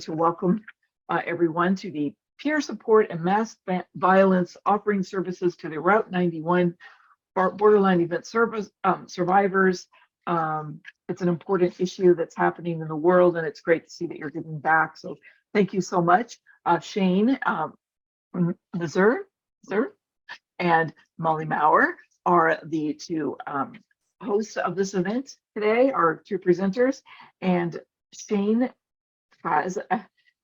To welcome everyone to the Peer Support and Mass Violence Offering Services to the Route 91 Borderline Event Service Survivors. It's an important issue that's happening in the world, and it's great to see that you're giving back. So thank you so much. Shane Mazur and Molly Maurer are the two hosts of this event today, our two presenters. And Shane has,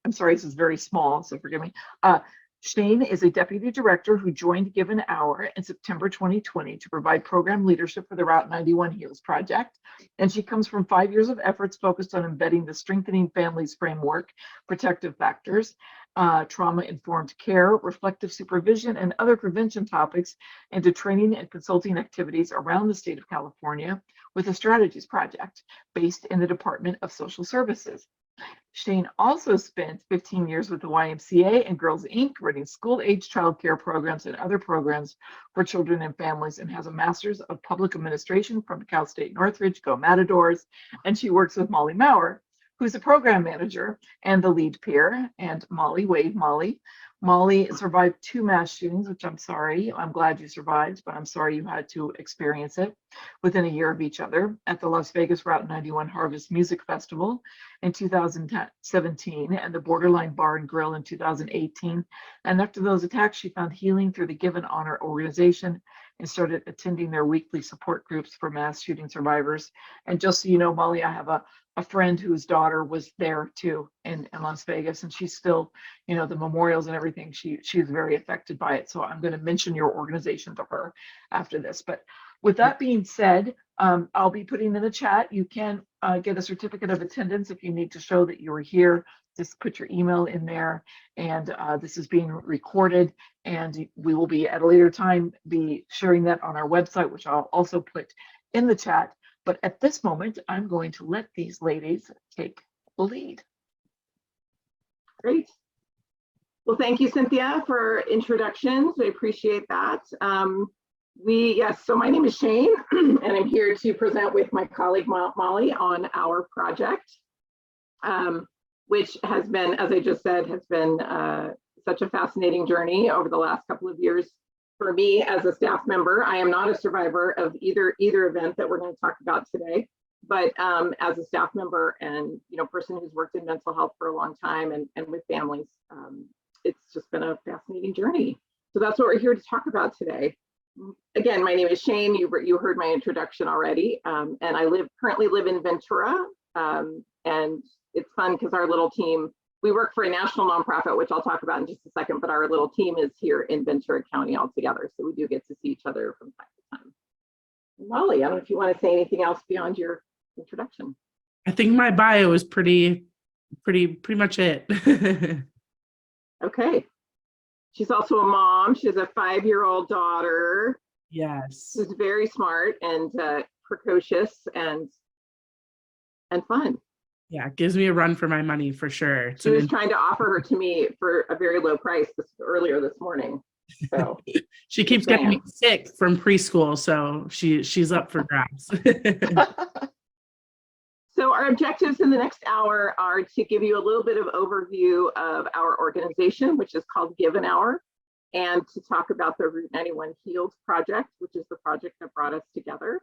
I'm sorry, this is very small, so forgive me. Shane is a deputy director who joined Give an Hour in September 2020 to provide program leadership for the Route 91 Heals Project. And she comes from 5 years of efforts focused on embedding the Strengthening Families Framework, protective factors, trauma-informed care, reflective supervision, and other prevention topics into training and consulting activities around the state of California with a strategies project based in the Department of Social Services. Shane also spent 15 years with the YMCA and Girls Inc., running school-age childcare programs and other programs for children and families, and has a master's of public administration from Cal State Northridge, Go Matadors. And she works with Molly Maurer, who's a program manager and the lead peer. And Molly, wave Molly. Molly survived 2 mass shootings, which I'm sorry. I'm glad you survived, but I'm sorry you had to experience it within a year of each other at the Las Vegas Route 91 Harvest Music Festival in 2017 and the Borderline Bar and Grill in 2018. And after those attacks, she found healing through the Give an Honor organization and started attending their weekly support groups for mass shooting survivors. And just so you know, Molly, I have a friend whose daughter was there too in Las Vegas, and she's still, you know, the memorials and everything, she's very affected by it. So I'm going to mention your organization to her after this. But with that being said, I'll be putting in the chat. You can get a certificate of attendance if you need to show that you were here. Just put your email in there, and this is being recorded, and we will be at a later time be sharing that on our website, which I'll also put in the chat. But at this moment, I'm going to let these ladies take the lead. Great. Well, thank you, Cynthia, for introductions. I appreciate that. So my name is Shane, and I'm here to present with my colleague Molly on our project, which has been, as I just said, has been such a fascinating journey over the last couple of years. For me as a staff member, I am not a survivor of either event that we're going to talk about today, but as a staff member and person who's worked in mental health for a long time and with families, it's just been a fascinating journey. So that's what we're here to talk about today. Again, my name is Shane. You heard my introduction already, and I currently live in Ventura, and it's fun because our little team. We work for a national nonprofit, which I'll talk about in just a second, but our little team is here in Ventura County altogether. So we do get to see each other from time to time. Molly, I don't know if you want to say anything else beyond your introduction. I think my bio is pretty much it. Okay. She's also a mom. She has a 5-year-old daughter. Yes. She's very smart and precocious and fun. Yeah, it gives me a run for my money for sure. She was trying to offer her to me for a very low price earlier this morning. So she keeps getting me sick from preschool, so she's up for grabs. So our objectives in the next hour are to give you a little bit of overview of our organization, which is called Give an Hour, and to talk about the Route 91 Heals Project, which is the project that brought us together.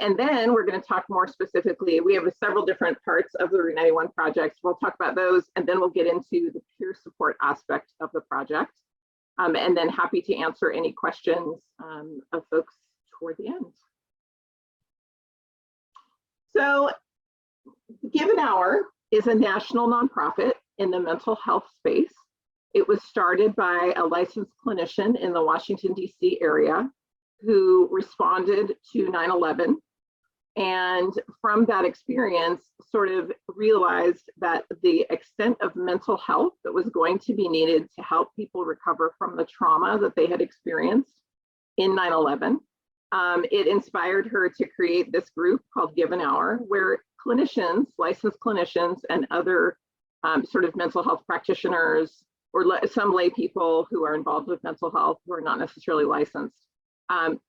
And then we're going to talk more specifically. We have several different parts of the Route 91 project. We'll talk about those, and then we'll get into the peer support aspect of the project. And then happy to answer any questions of folks toward the end. So Give an Hour is a national nonprofit in the mental health space. It was started by a licensed clinician in the Washington, D.C. area who responded to 9/11, and from that experience sort of realized that the extent of mental health that was going to be needed to help people recover from the trauma that they had experienced in 9/11. It inspired her to create this group called Give an Hour, where clinicians, licensed clinicians, and other sort of mental health practitioners or some lay people who are involved with mental health who are not necessarily licensed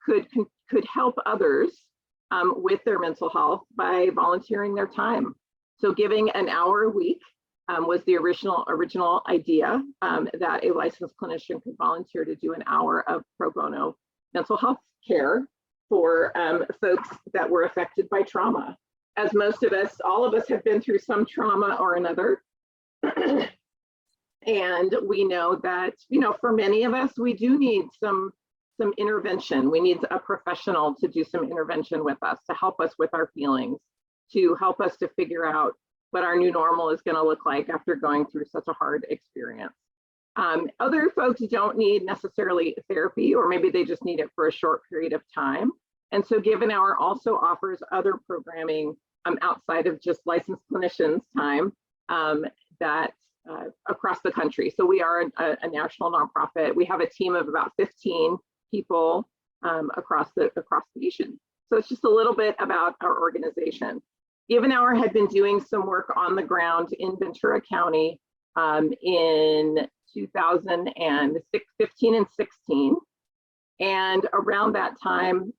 could help others with their mental health by volunteering their time. So giving an hour a week was the original idea that a licensed clinician could volunteer to do an hour of pro bono mental health care for folks that were affected by trauma. As most of us, all of us have been through some trauma or another. And we know that, you know, for many of us, we do need some intervention. We need a professional to do some intervention with us, to help us with our feelings, to help us to figure out what our new normal is going to look like after going through such a hard experience. Other folks don't need necessarily therapy, or maybe they just need it for a short period of time. And so Give an Hour also offers other programming outside of just licensed clinicians time that across the country. So we are a national nonprofit. We have a team of about 15 people across the nation. So it's just a little bit about our organization. Give an Hour had been doing some work on the ground in Ventura County in 2015 and 16. And around that time,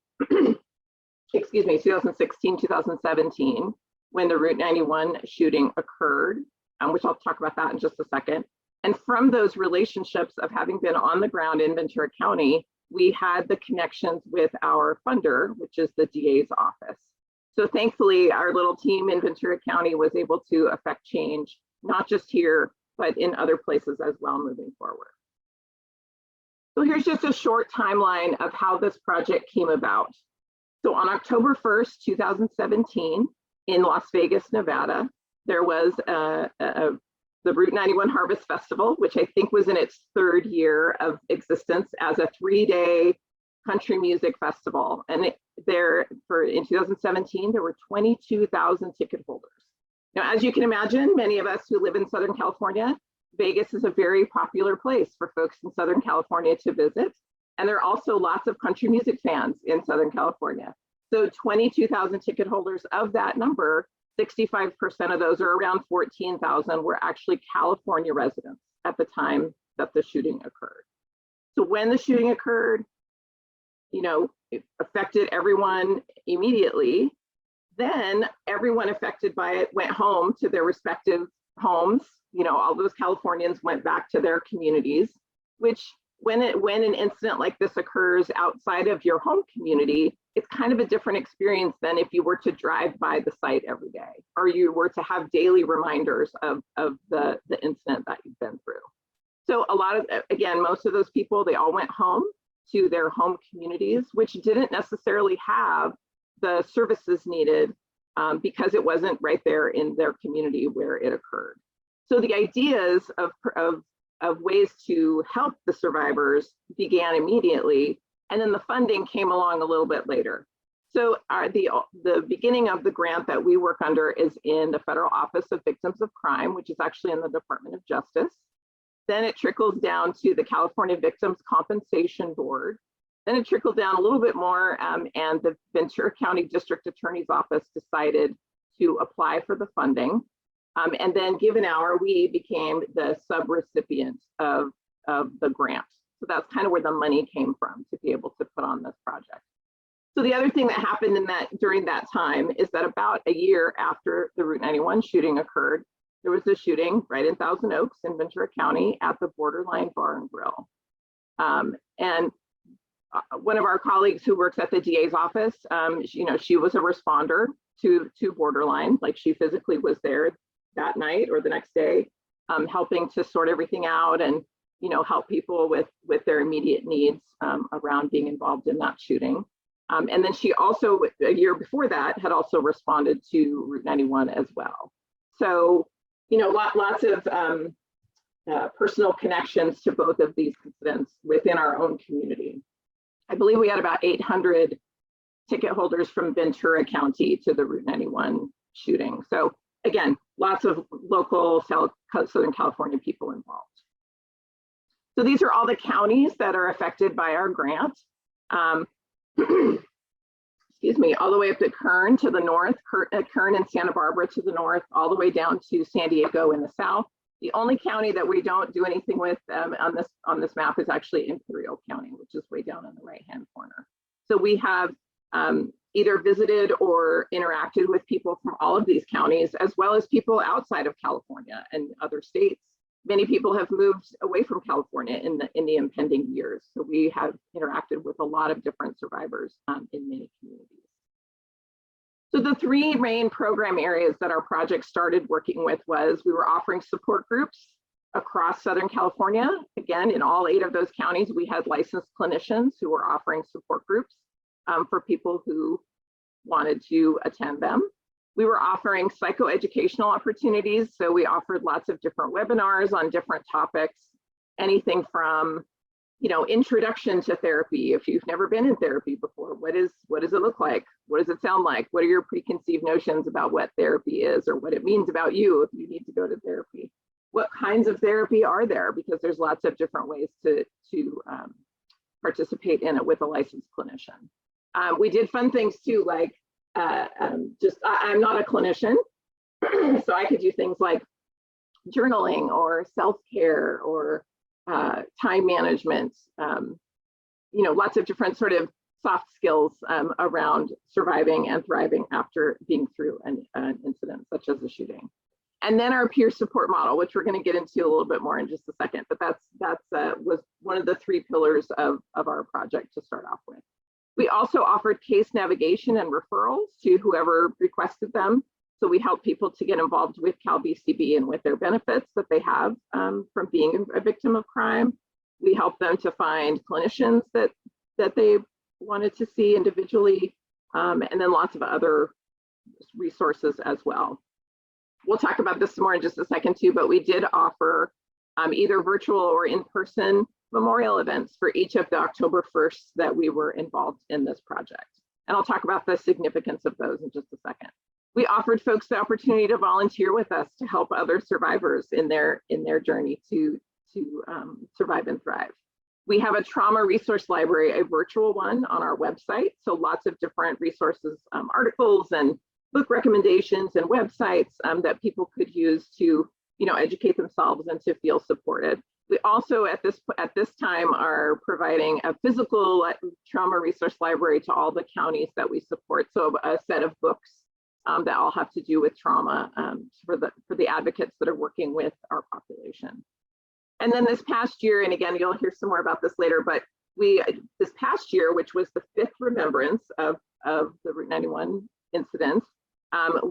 excuse me, 2016, 2017, when the Route 91 shooting occurred, which I'll talk about that in just a second. And from those relationships of having been on the ground in Ventura County, we had the connections with our funder, which is the DA's office. So thankfully, our little team in Ventura County was able to affect change, not just here, but in other places as well moving forward. So here's just a short timeline of how this project came about. So on October 1st, 2017, in Las Vegas, Nevada, there was the Route 91 Harvest Festival, which I think was in its third year of existence as a 3-day country music festival. And in 2017, there were 22,000 ticket holders. Now, as you can imagine, many of us who live in Southern California, Vegas is a very popular place for folks in Southern California to visit. And there are also lots of country music fans in Southern California. So 22,000 ticket holders, of that number, 65% of those, or around 14,000, were actually California residents at the time that the shooting occurred. So when the shooting occurred, you know, it affected everyone immediately. Then everyone affected by it went home to their respective homes. You know, all those Californians went back to their communities, which when an incident like this occurs outside of your home community, it's kind of a different experience than if you were to drive by the site every day, or you were to have daily reminders of the incident that you've been through. So a lot of, again, most of those people, they all went home to their home communities, which didn't necessarily have the services needed because it wasn't right there in their community where it occurred. So the ideas of ways to help the survivors began immediately, and then the funding came along a little bit later. So the beginning of the grant that we work under is in the Federal Office of Victims of Crime, which is actually in the Department of Justice. Then it trickles down to the California Victims Compensation Board. Then it trickled down a little bit more, and the Ventura County District Attorney's Office decided to apply for the funding. And then Give an Hour, we became the subrecipient of the grant. So that's kind of where the money came from to be able to put on this project. So the other thing that happened during that time is that about a year after the Route 91 shooting occurred, there was a shooting right in Thousand Oaks in Ventura County at the Borderline Bar and Grill. And one of our colleagues who works at the DA's office, you know, she was a responder to Borderline, like she physically was there that night or the next day, helping to sort everything out and, you know, help people with their immediate needs around being involved in that shooting. And then she also, a year before that, had also responded to Route 91 as well. So, you know, lots of personal connections to both of these incidents within our own community. I believe we had about 800 ticket holders from Ventura County to the Route 91 shooting. So again, lots of local Southern California people involved. So these are all the counties that are affected by our grant. Excuse me, all the way up to Kern to the north, Kern and Santa Barbara to the north, all the way down to San Diego in the south. The only county that we don't do anything with on this map is actually Imperial County, which is way down in the right-hand corner. So we have either visited or interacted with people from all of these counties, as well as people outside of California and other states. Many people have moved away from California in the impending years. So we have interacted with a lot of different survivors in many communities. So the three main program areas that our project started working with was we were offering support groups across Southern California. Again, in all 8 of those counties, we had licensed clinicians who were offering support groups for people who wanted to attend them. We were offering psychoeducational opportunities. So we offered lots of different webinars on different topics, anything from, introduction to therapy. If you've never been in therapy before, what does it look like? What does it sound like? What are your preconceived notions about what therapy is or what it means about you if you need to go to therapy? What kinds of therapy are there? Because there's lots of different ways to participate in it with a licensed clinician. We did fun things too, like I'm not a clinician, so I could do things like journaling or self-care or time management, lots of different sort of soft skills around surviving and thriving after being through an incident such as a shooting. And then our peer support model, which we're going to get into a little bit more in just a second, but that's was one of the 3 pillars of our project to start off with. We also offered case navigation and referrals to whoever requested them. So we help people to get involved with CalBCB and with their benefits that they have from being a victim of crime. We help them to find clinicians that they wanted to see individually, and then lots of other resources as well. We'll talk about this more in just a second too, but we did offer either virtual or in-person memorial events for each of the October 1st that we were involved in this project. And I'll talk about the significance of those in just a second. We offered folks the opportunity to volunteer with us to help other survivors in their journey to survive and thrive. We have a trauma resource library, a virtual one on our website. So lots of different resources, articles and book recommendations and websites that people could use to educate themselves and to feel supported. We also at this time are providing a physical trauma resource library to all the counties that we support. So a set of books that all have to do with trauma for the advocates that are working with our population. And then this past year, and again, you'll hear some more about this later, but this past year, which was the 5th remembrance of the Route 91 incident,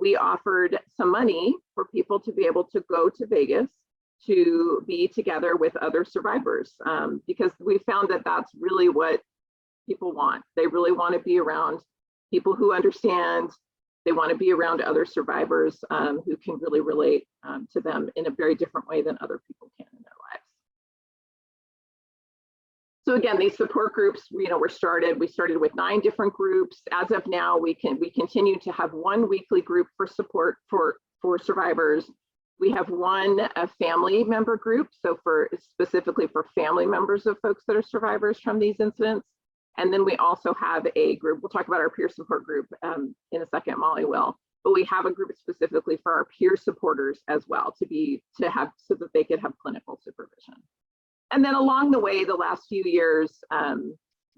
we offered some money for people to be able to go to Vegas to be together with other survivors, because we found that that's really what people want. They really want to be around people who understand. They want to be around other survivors who can really relate to them in a very different way than other people can in their lives. So again, these support groups, we started with 9 different groups. As of now, we continue to have 1 weekly group for support for survivors. We have 1 family member group, so specifically for family members of folks that are survivors from these incidents. And then we also have a group, we'll talk about our peer support group in a second, Molly will, but we have a group specifically for our peer supporters as well so that they could have clinical supervision. And then along the way, the last few years,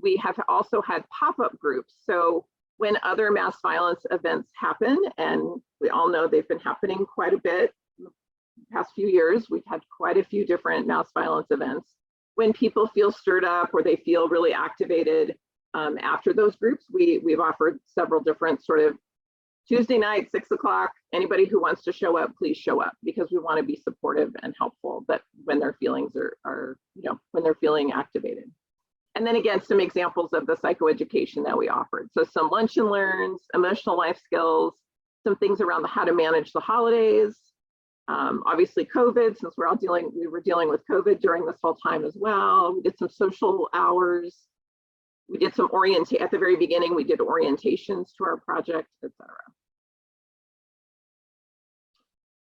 we have also had pop-up groups. So when other mass violence events happen, and we all know they've been happening quite a bit in the past few years, we've had quite a few different mass violence events. When people feel stirred up or they feel really activated after those groups, we've offered several different sort of Tuesday night, 6 o'clock, anybody who wants to show up, please show up, because we want to be supportive and helpful that when their feelings are when they're feeling activated. And then again, some examples of the psychoeducation that we offered. So some lunch and learns, emotional life skills, some things around how to manage the holidays. Obviously COVID, since we were dealing with COVID during this whole time as well. We did some social hours. We did some at the very beginning, we did orientations to our project, etc.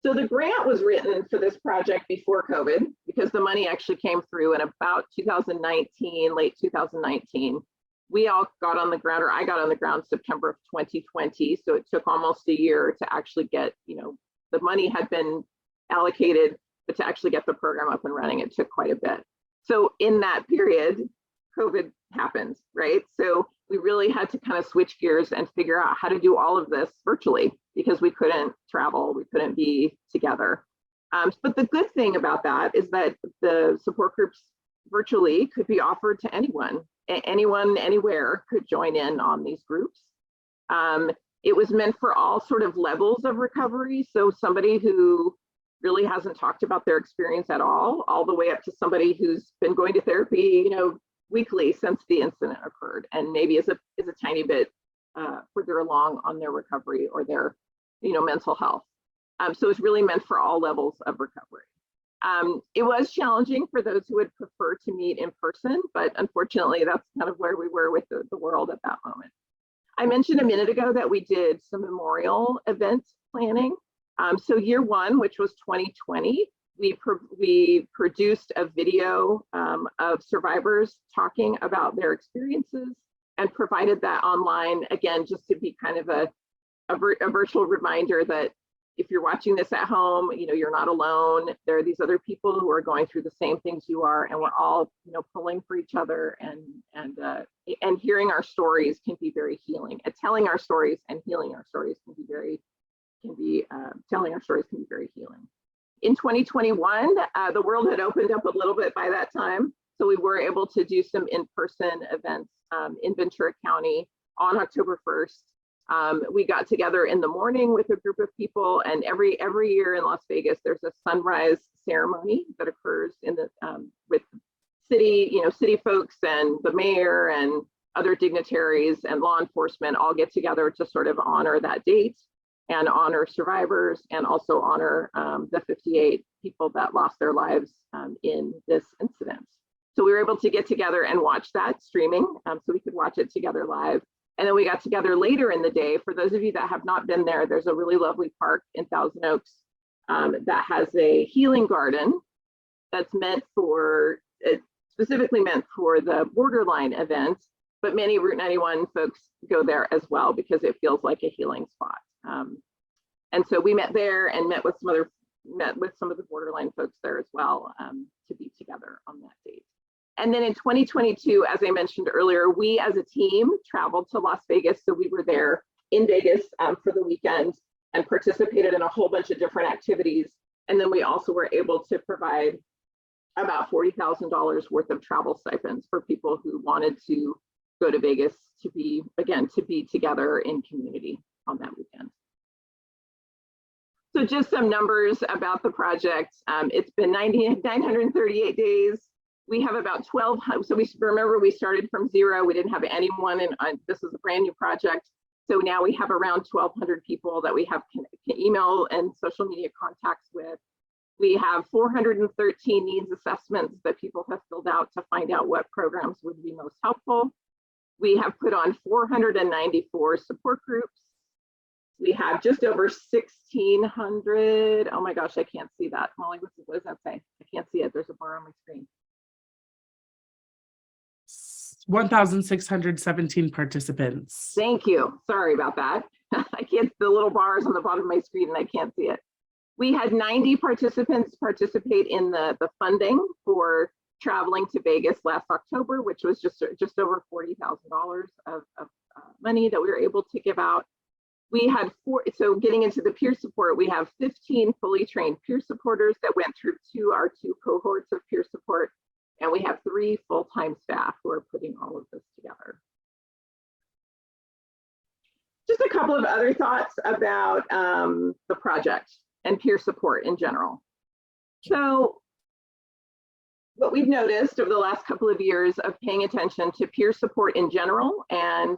So the grant was written for this project before COVID because the money actually came through in about 2019, late 2019. We all got on the ground, or I got on the ground September of 2020. So it took almost a year to actually get, the money had been allocated, but to actually get the program up and running, it took quite a bit. So in that period, COVID happened, right? So we really had to kind of switch gears and figure out how to do all of this virtually because we couldn't travel, we couldn't be together. But the good thing about that is that the support groups virtually could be offered to anyone. Anyone, anywhere could join in on these groups. It was meant for all sort of levels of recovery. So somebody who really hasn't talked about their experience at all the way up to somebody who's been going to therapy, weekly since the incident occurred, and maybe is a tiny bit further along on their recovery or their, mental health. So it's really meant for all levels of recovery. It was challenging for those who would prefer to meet in person, but unfortunately, that's kind of where we were with the world at that moment. I mentioned a minute ago that we did some memorial event planning. So year one, which was 2020, we produced a video of survivors talking about their experiences and provided that online, again, just to be kind of a virtual reminder that if you're watching this at home, you're not alone. There are these other people who are going through the same things you are, and we're all, pulling for each other, and hearing our stories can be very healing. Telling our stories and healing our stories telling our stories can be very healing. In 2021, the world had opened up a little bit by that time, so we were able to do some in-person events in Ventura County on October 1st. We got together in the morning with a group of people, and every year in Las Vegas, there's a sunrise ceremony that occurs in the with city folks and the mayor and other dignitaries and law enforcement all get together to sort of honor that date and honor survivors and also honor the 58 people that lost their lives in this incident. So we were able to get together and watch that streaming, so we could watch it together live. And then we got together later in the day. For those of you that have not been there, there's a really lovely park in Thousand Oaks that has a healing garden that's specifically meant for the Borderline event, but many Route 91 folks go there as well because it feels like a healing spot. And so we met there and met with some of the Borderline folks there as well to be together on that date. And then in 2022, as I mentioned earlier, we as a team traveled to Las Vegas. So we were there in Vegas for the weekend and participated in a whole bunch of different activities. And then we also were able to provide about $40,000 worth of travel stipends for people who wanted to go to Vegas to be together in community on that weekend. So just some numbers about the project. It's been 938 days. We have about 1,200. So we started from zero. We didn't have anyone, and this is a brand new project. So now we have around 1,200 people that we have email and social media contacts with. We have 413 needs assessments that people have filled out to find out what programs would be most helpful. We have put on 494 support groups. We have just over 1,600. Oh my gosh, I can't see that. Molly, what does that say? I can't see it. There's a bar on my screen. 1,617 participants. Thank you. Sorry about that. I can't, the little bars on the bottom of my screen and I can't see it. We had 90 participants participate in the funding for traveling to Vegas last October, which was just over $40,000 of money that we were able to give out. We had so getting into the peer support, we have 15 fully trained peer supporters that went through our two cohorts of peer support, and we have 3 full-time staff who are putting all of this together. Just a couple of other thoughts about the project and peer support in general. So what we've noticed over the last couple of years of paying attention to peer support in general and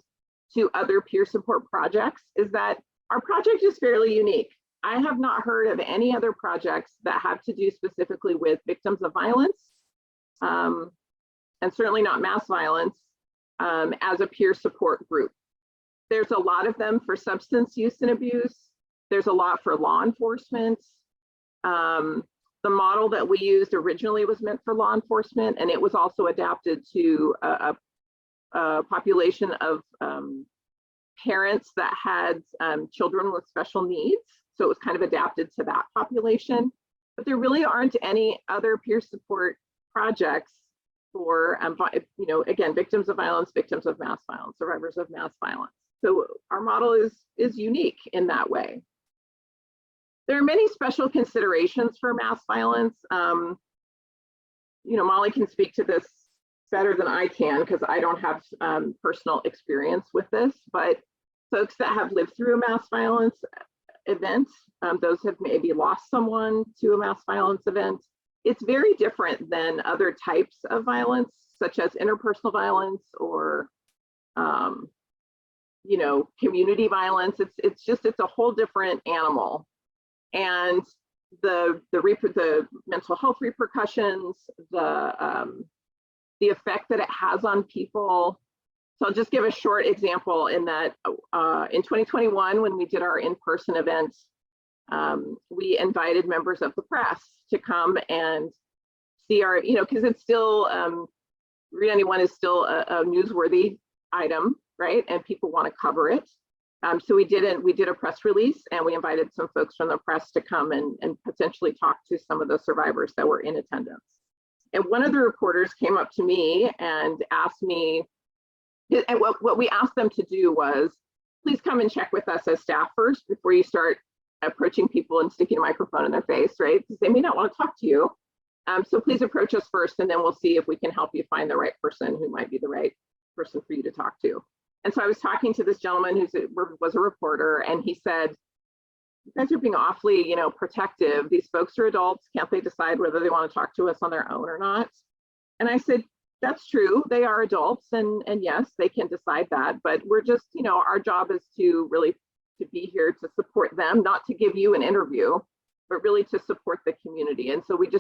to other peer support projects is that our project is fairly unique. I have not heard of any other projects that have to do specifically with victims of violence, and certainly not mass violence, as a peer support group. There's a lot of them for substance use and abuse. There's a lot for law enforcement. The model that we used originally was meant for law enforcement, and it was also adapted to a population of parents that had children with special needs. So it was kind of adapted to that population. But there really aren't any other peer support projects for, again, victims of violence, victims of mass violence, survivors of mass violence. So our model is unique in that way. There are many special considerations for mass violence. Molly can speak to this better than I can because I don't have personal experience with this, but folks that have lived through a mass violence event, those have maybe lost someone to a mass violence event. It's very different than other types of violence, such as interpersonal violence or, community violence. It's a whole different animal. And the mental health repercussions, the effect that it has on people. So I'll just give a short example in that in 2021, when we did our in-person event, we invited members of the press to come and see our, because it's still, Route 91 is still a newsworthy item, right? And people want to cover it. So we did a press release and we invited some folks from the press to come and potentially talk to some of the survivors that were in attendance. And one of the reporters came up to me and asked me, and what we asked them to do was, please come and check with us as staff first before you start approaching people and sticking a microphone in their face, right? Because they may not want to talk to you. So please approach us first and then we'll see if we can help you find the right person who might be the right person for you to talk to. And so I was talking to this gentleman who was a reporter, and he said, you guys are being awfully, protective. These folks are adults. Can't they decide whether they want to talk to us on their own or not? And I said, that's true. They are adults, and yes, they can decide that. But we're just, our job is to really to be here to support them, not to give you an interview, but really to support the community. And so we'd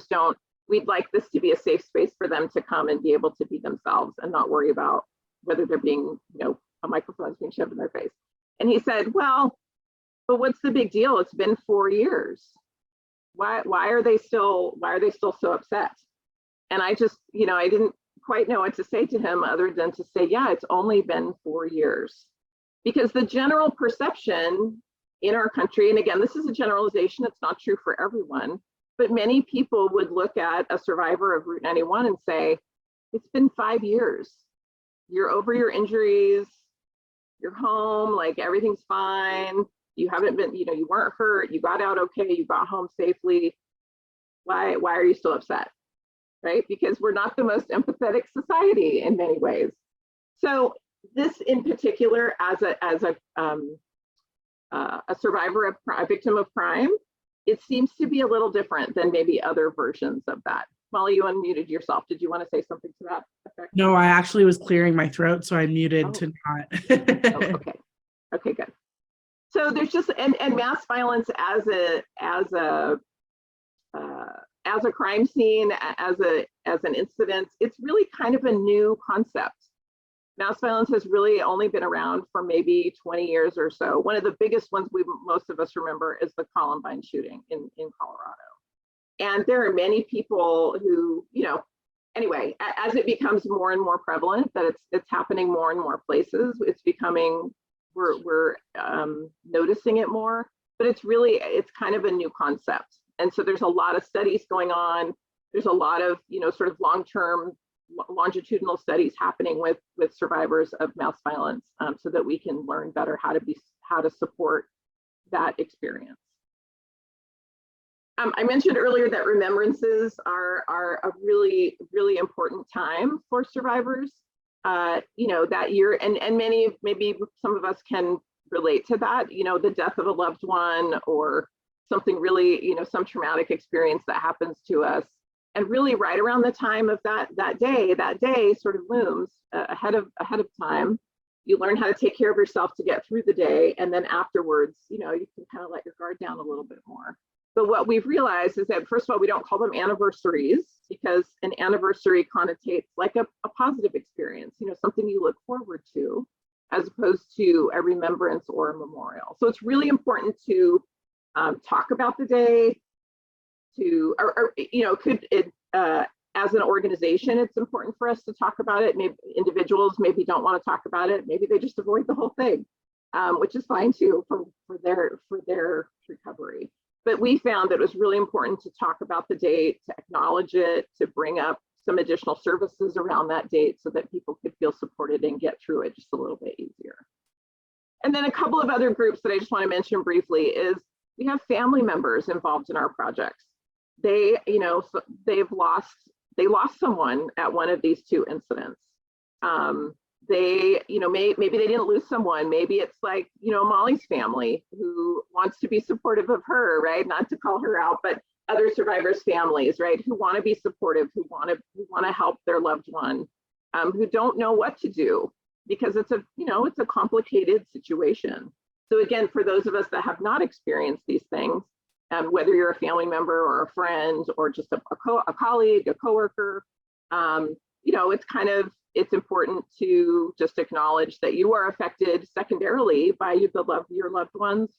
like this to be a safe space for them to come and be able to be themselves and not worry about whether they're being, a microphone is being shoved in their face. And he said, well, but what's the big deal? It's been 4 years. Why are they still so upset? And I just, I didn't quite know what to say to him other than to say, yeah, it's only been 4 years. Because the general perception in our country, and again, this is a generalization, it's not true for everyone, but many people would look at a survivor of Route 91 and say, it's been 5 years. You're over your injuries, you're home, like everything's fine. You haven't been, you weren't hurt, you got out okay, you got home safely. Why are you still upset? Right? Because we're not the most empathetic society in many ways. So this in particular, as a survivor, a victim of crime, it seems to be a little different than maybe other versions of that. Molly, you unmuted yourself. Did you want to say something to that effect? No, I actually was clearing my throat, so I muted to not. Okay. Okay, good. So there's just and mass violence as a crime scene, as an incident, it's really kind of a new concept. Mass violence has really only been around for maybe 20 years or so. One of the biggest ones most of us remember is the Columbine shooting in Colorado. And there are many people who, anyway, as it becomes more and more prevalent, that it's happening more and more places, it's becoming, we're noticing it more, but it's kind of a new concept. And so there's a lot of studies going on. There's a lot of, sort of long-term, longitudinal studies happening with survivors of mass violence, so that we can learn better how to support that experience. I mentioned earlier that remembrances are a really, really important time for survivors. That year, and maybe some of us can relate to that, the death of a loved one or something really, some traumatic experience that happens to us. And really right around the time of that day sort of looms ahead of time. You learn how to take care of yourself to get through the day. And then afterwards, you can kind of let your guard down a little bit more. But what we've realized is that, first of all, we don't call them anniversaries because an anniversary connotates like a positive experience, something you look forward to, as opposed to a remembrance or a memorial. So it's really important to talk about the day, as an organization, it's important for us to talk about it. Maybe individuals maybe don't want to talk about it. Maybe they just avoid the whole thing, which is fine too for their recovery. But we found that it was really important to talk about the date, to acknowledge it, to bring up some additional services around that date so that people could feel supported and get through it just a little bit easier. And then a couple of other groups that I just want to mention briefly is we have family members involved in our projects. They, you know, they lost someone at one of these two incidents. They, you know, maybe they didn't lose someone. Maybe it's like, you know, Molly's family who wants to be supportive of her, right? Not to call her out, but other survivors' families, right? Who want to be supportive, who want to help their loved one, who don't know what to do because it's a, you know, it's a complicated situation. So again, for those of us that have not experienced these things, whether you're a family member or a friend or just a colleague, a coworker, you know, it's important to just acknowledge that you are affected secondarily by your loved one's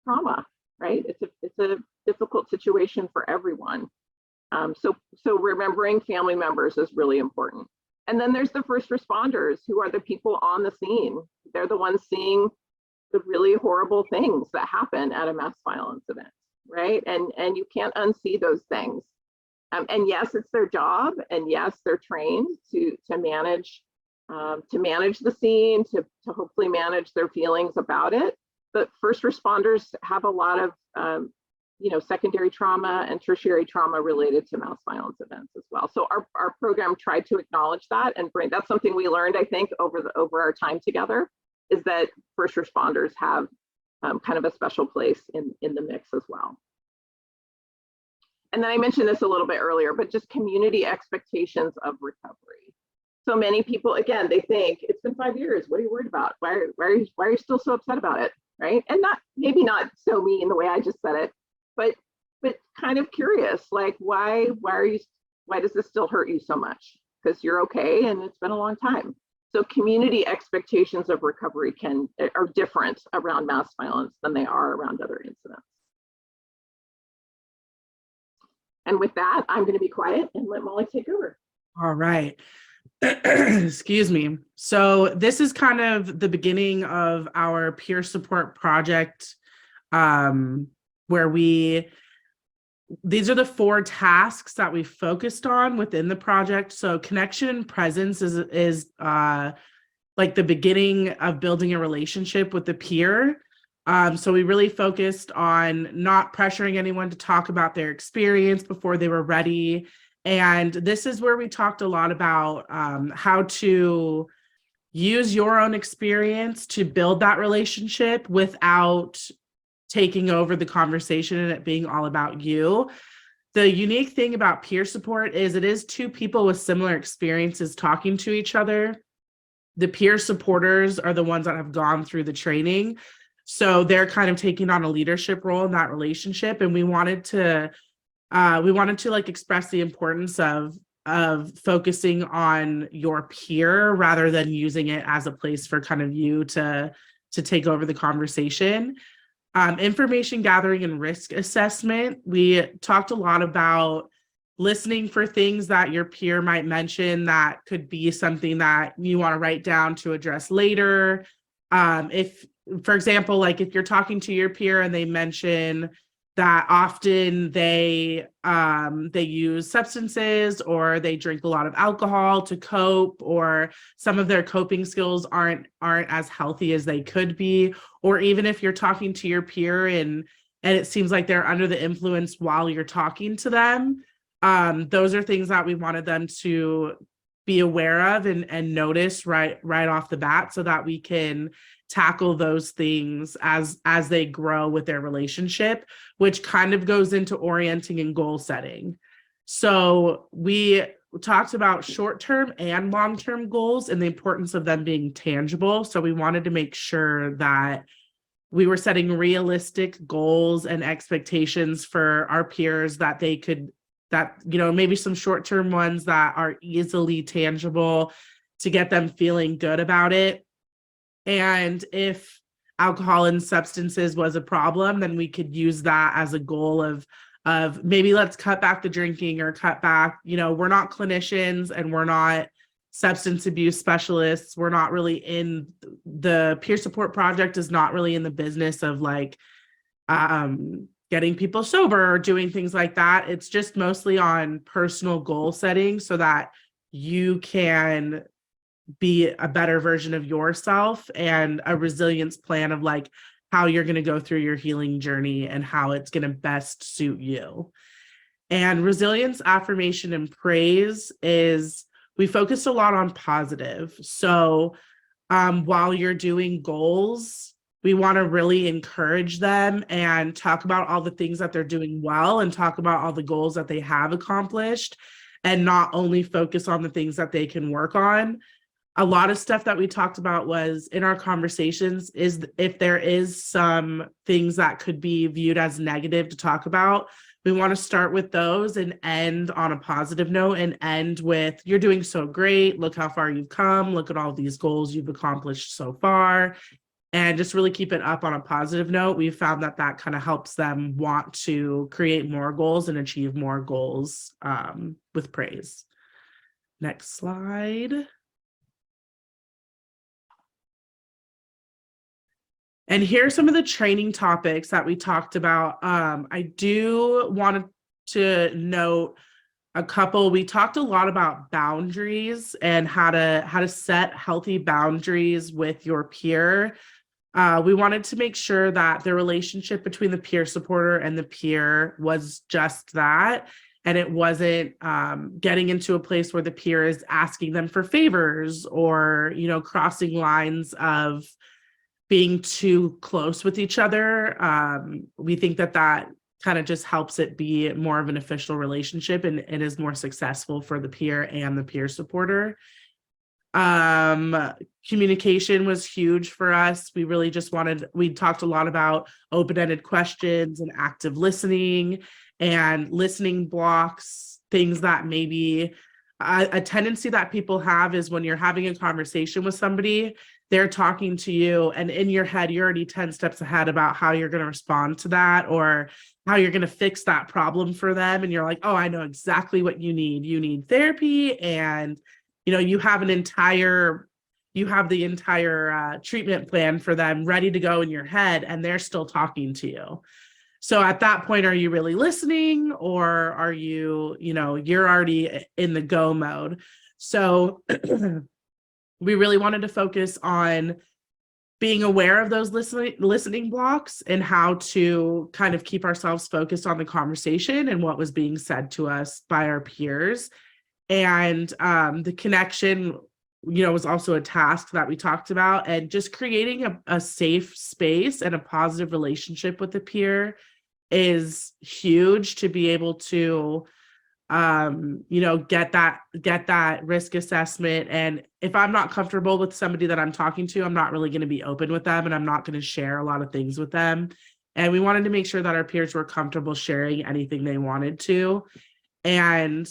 trauma, right? It's a difficult situation for everyone. So remembering family members is really important. And then there's the first responders who are the people on the scene. They're the ones seeing the really horrible things that happen at a mass violence event, right? And you can't unsee those things. And yes, it's their job, and yes, they're trained to manage the scene, to hopefully manage their feelings about it. But first responders have a lot of you know, secondary trauma and tertiary trauma related to mass violence events as well. So our program tried to acknowledge that and bring. That's something we learned, I think, over our time together, is that first responders have kind of a special place in the mix as well. And then I mentioned this a little bit earlier, but just community expectations of recovery. So many people, again, they think it's been 5 years. What are you worried about? Why are you still so upset about it, right? And maybe not so mean the way I just said it, but kind of curious, like why does this still hurt you so much? Because you're okay and it's been a long time. So community expectations of recovery are different around mass violence than they are around other incidents. And with that, I'm going to be quiet and let Molly take over. All right. Excuse me. So this is kind of the beginning of our peer support project, where these are the 4 tasks that we focused on within the project. So connection and presence is like the beginning of building a relationship with the peer. So we really focused on not pressuring anyone to talk about their experience before they were ready. And this is where we talked a lot about how to use your own experience to build that relationship without taking over the conversation and it being all about you. The unique thing about peer support is it is 2 people with similar experiences talking to each other. The peer supporters are the ones that have gone through the training. So they're kind of taking on a leadership role in that relationship. And we wanted to like express the importance of focusing on your peer rather than using it as a place for kind of you to take over the conversation. Information gathering and risk assessment. We talked a lot about listening for things that your peer might mention that could be something that you want to write down to address later. If, for example, like if you're talking to your peer and they mention that often they use substances or they drink a lot of alcohol to cope, or some of their coping skills aren't as healthy as they could be, or even if you're talking to your peer and it seems like they're under the influence while you're talking to them, those are things that we wanted them to be aware of and notice right off the bat so that we can tackle those things as they grow with their relationship, which kind of goes into orienting and goal setting. So we talked about short-term and long-term goals and the importance of them being tangible. So we wanted to make sure that we were setting realistic goals and expectations for our peers that they could, that, you know, maybe some short-term ones that are easily tangible to get them feeling good about it. And if alcohol and substances was a problem, then we could use that as a goal of maybe let's cut back the drinking or cut back, you know, we're not clinicians and we're not substance abuse specialists. We're not really in the peer support project is not really in the business of like getting people sober or doing things like that. It's just mostly on personal goal setting so that you can be a better version of yourself, and a resilience plan of like how you're going to go through your healing journey and how it's going to best suit you. And resilience, affirmation, and praise is, we focus a lot on positive. So while you're doing goals, we want to really encourage them and talk about all the things that they're doing well and talk about all the goals that they have accomplished, and not only focus on the things that they can work on. A lot of stuff that we talked about was in our conversations is if there is some things that could be viewed as negative to talk about, we want to start with those and end on a positive note, and end with, you're doing so great. Look how far you've come. Look at all these goals you've accomplished so far. And just really keep it up on a positive note. We found that that kind of helps them want to create more goals and achieve more goals with praise. Next slide. And here are some of the training topics that we talked about. I do want to note a couple. We talked a lot about boundaries and how to set healthy boundaries with your peer. We wanted to make sure that the relationship between the peer supporter and the peer was just that, and it wasn't getting into a place where the peer is asking them for favors or, you know, crossing lines of being too close with each other. We think that that kind of just helps it be more of an official relationship, and it is more successful for the peer and the peer supporter. Communication was huge for us. We really just we talked a lot about open-ended questions and active listening and listening blocks, things that maybe a tendency that people have is when you're having a conversation with somebody, they're talking to you, and in your head, you're already 10 steps ahead about how you're going to respond to that or how you're going to fix that problem for them. And you're like, oh, I know exactly what you need. You need therapy. And, you know, you have the entire treatment plan for them ready to go in your head, and they're still talking to you. So at that point, are you really listening, or are you, you're already in the go mode? So we really wanted to focus on being aware of those listening blocks and how to kind of keep ourselves focused on the conversation and what was being said to us by our peers. And the connection, was also a task that we talked about, and just creating a safe space and a positive relationship with the peer is huge to be able to get that risk assessment. And if I'm not comfortable with somebody that I'm talking to, I'm not really going to be open with them, and I'm not going to share a lot of things with them. And we wanted to make sure that our peers were comfortable sharing anything they wanted to. And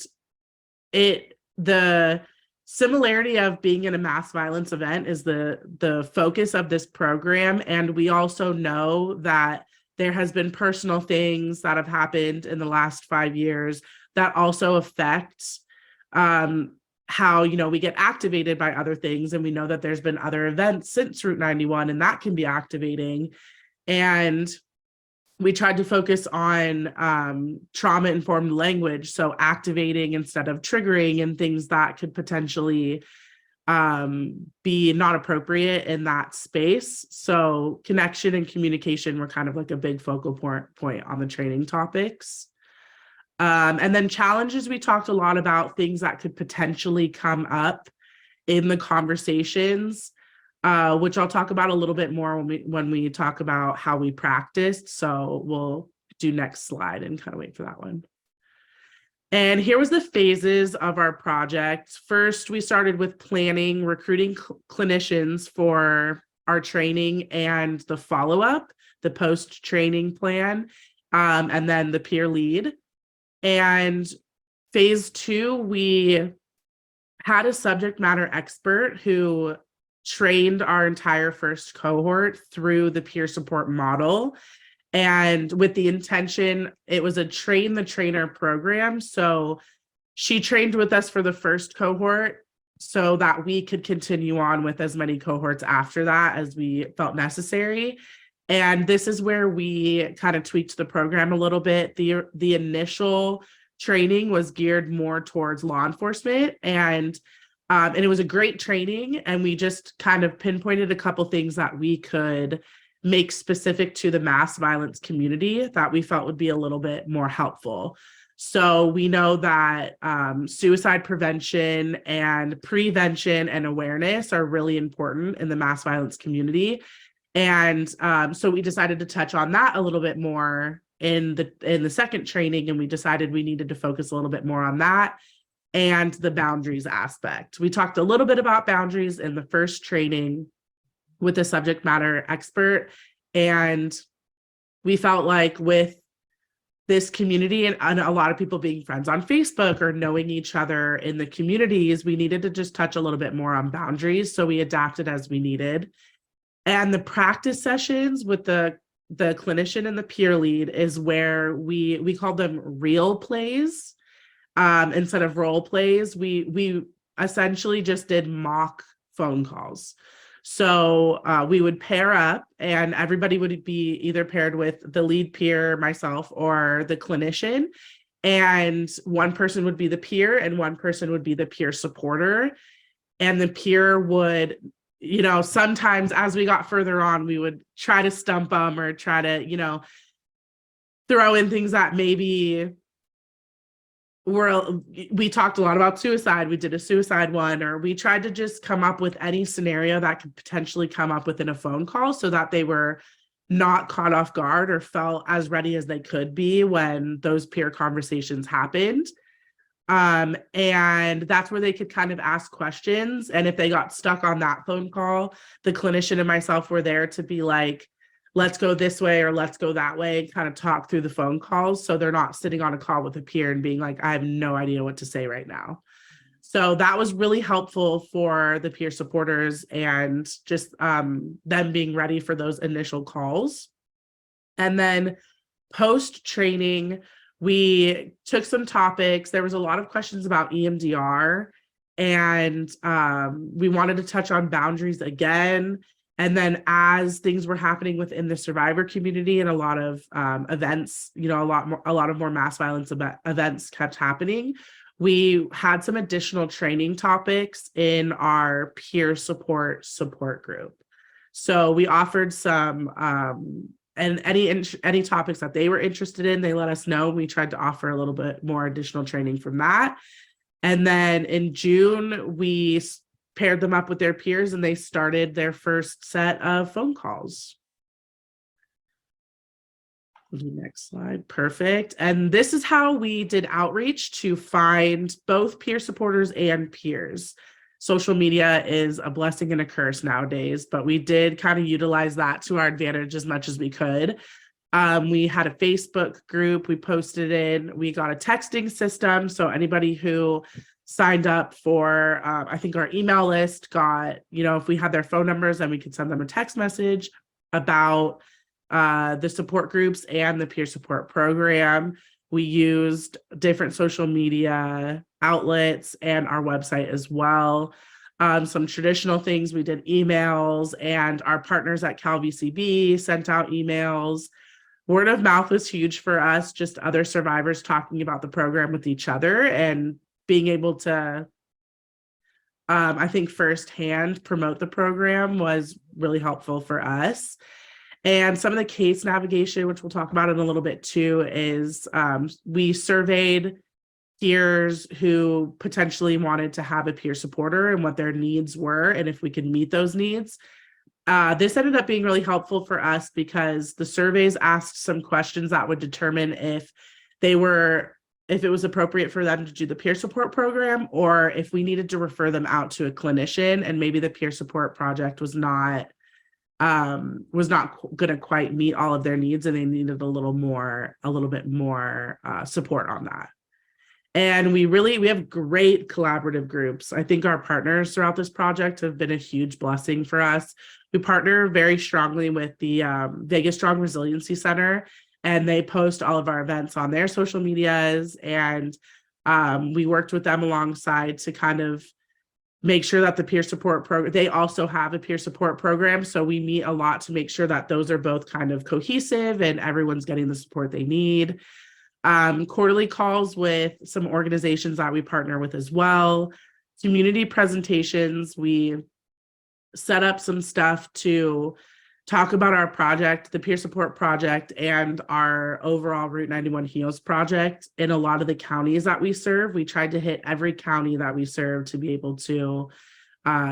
the similarity of being in a mass violence event is the focus of this program. And we also know that there has been personal things that have happened in the last 5 years that also affect how, we get activated by other things. And we know that there's been other events since Route 91, and that can be activating. And we tried to focus on trauma-informed language, so activating instead of triggering, and things that could potentially be not appropriate in that space. So connection and communication were kind of like a big focal point on the training topics. And then challenges, we talked a lot about things that could potentially come up in the conversations, which I'll talk about a little bit more when we talk about how we practiced. So we'll do next slide and kind of wait for that one. And here was the phases of our project. First, we started with planning, recruiting clinicians for our training and the follow-up, the post-training plan, and then the peer lead. And phase 2, we had a subject matter expert who trained our entire first cohort through the peer support model. And with the intention, it was a train the trainer program. So she trained with us for the first cohort so that we could continue on with as many cohorts after that as we felt necessary. And this is where we kind of tweaked the program a little bit. The initial training was geared more towards law enforcement, and it was a great training. And we just kind of pinpointed a couple things that we could make specific to the mass violence community that we felt would be a little bit more helpful. So we know that suicide prevention and prevention and awareness are really important in the mass violence community. And so we decided to touch on that a little bit more in the second training, and we decided we needed to focus a little bit more on that and the boundaries aspect. We talked a little bit about boundaries in the first training with a subject matter expert, and we felt like with this community and a lot of people being friends on Facebook or knowing each other in the communities, we needed to just touch a little bit more on boundaries. So we adapted as we needed. And the practice sessions with the clinician and the peer lead is where we call them real plays instead of role plays. We essentially just did mock phone calls. So we would pair up, and everybody would be either paired with the lead peer, myself, or the clinician. And one person would be the peer and one person would be the peer supporter. And the peer would, sometimes as we got further on, we would try to stump them or try to, throw in things that maybe we talked a lot about suicide. We did a suicide one, or we tried to just come up with any scenario that could potentially come up within a phone call so that they were not caught off guard or felt as ready as they could be when those peer conversations happened. And that's where they could kind of ask questions. And if they got stuck on that phone call, the clinician and myself were there to be like, let's go this way or let's go that way, and kind of talk through the phone calls. So they're not sitting on a call with a peer and being like, I have no idea what to say right now. So that was really helpful for the peer supporters and just them being ready for those initial calls. And then post-training, we took some topics. There was a lot of questions about EMDR, and we wanted to touch on boundaries again. And then as things were happening within the survivor community and a lot of events, a lot of more mass violence events kept happening, we had some additional training topics in our peer support group. So we offered some, and any topics that they were interested in, they let us know. We tried to offer a little bit more additional training from that. And then in June, we paired them up with their peers and they started their first set of phone calls. Next slide. Perfect. And this is how we did outreach to find both peer supporters and peers. Social media is a blessing and a curse nowadays, but we did kind of utilize that to our advantage as much as we could. We had a Facebook group we posted in. We got a texting system. So anybody who signed up for, I think our email list got, if we had their phone numbers, then we could send them a text message about the support groups and the peer support program. We used different social media outlets and our website as well. Some traditional things, we did emails, and our partners at CalVCB sent out emails. Word of mouth was huge for us, just other survivors talking about the program with each other and being able to, I think, firsthand promote the program was really helpful for us. And some of the case navigation, which we'll talk about in a little bit too, is we surveyed peers who potentially wanted to have a peer supporter and what their needs were and if we could meet those needs. This ended up being really helpful for us because the surveys asked some questions that would determine if it was appropriate for them to do the peer support program, or if we needed to refer them out to a clinician and maybe the peer support project was not going to quite meet all of their needs and they needed a little bit more support on that. And we have great collaborative groups. I think our partners throughout this project have been a huge blessing for us. We partner very strongly with the Vegas Strong Resiliency Center, and they post all of our events on their social medias. And we worked with them alongside to kind of make sure that the peer support program, they also have a peer support program. So we meet a lot to make sure that those are both kind of cohesive and everyone's getting the support they need. Quarterly calls with some organizations that we partner with as well. Community presentations. We set up some stuff to talk about our project, the peer support project, and our overall Route 91 Heals project in a lot of the counties that we serve. We tried to hit every county that we serve to be able to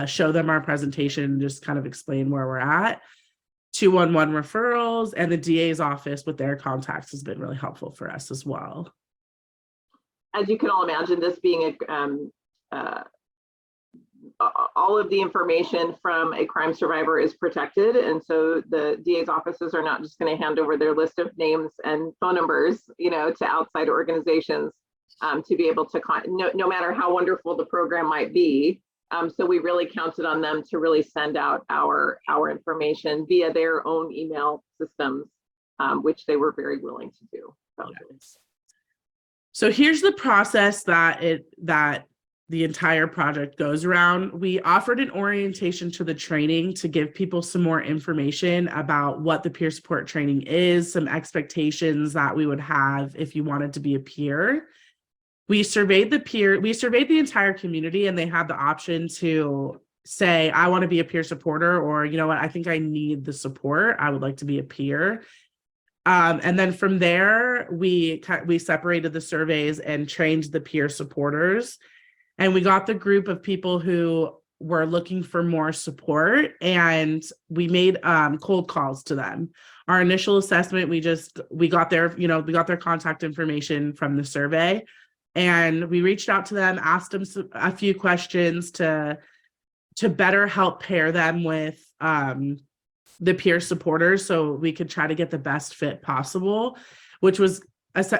show them our presentation and just kind of explain where we're at. 211 referrals, and the DA's office with their contacts has been really helpful for us as well. As you can all imagine, this being all of the information from a crime survivor is protected, and so the DA's offices are not just going to hand over their list of names and phone numbers, to outside organizations to be able to no matter how wonderful the program might be. So we really counted on them to really send out our information via their own email systems, which they were very willing to do. So here's the process that the entire project goes around. We offered an orientation to the training to give people some more information about what the peer support training is, some expectations that we would have if you wanted to be a peer. We surveyed the entire community, and they had the option to say, I want to be a peer supporter, or, you know what, I think I need the support. I would like to be a peer. And then from there, we separated the surveys and trained the peer supporters. And we got the group of people who were looking for more support, and we made cold calls to them. Our initial assessment, we got their contact information from the survey, and we reached out to them, asked them a few questions to better help pair them with the peer supporters so we could try to get the best fit possible, which was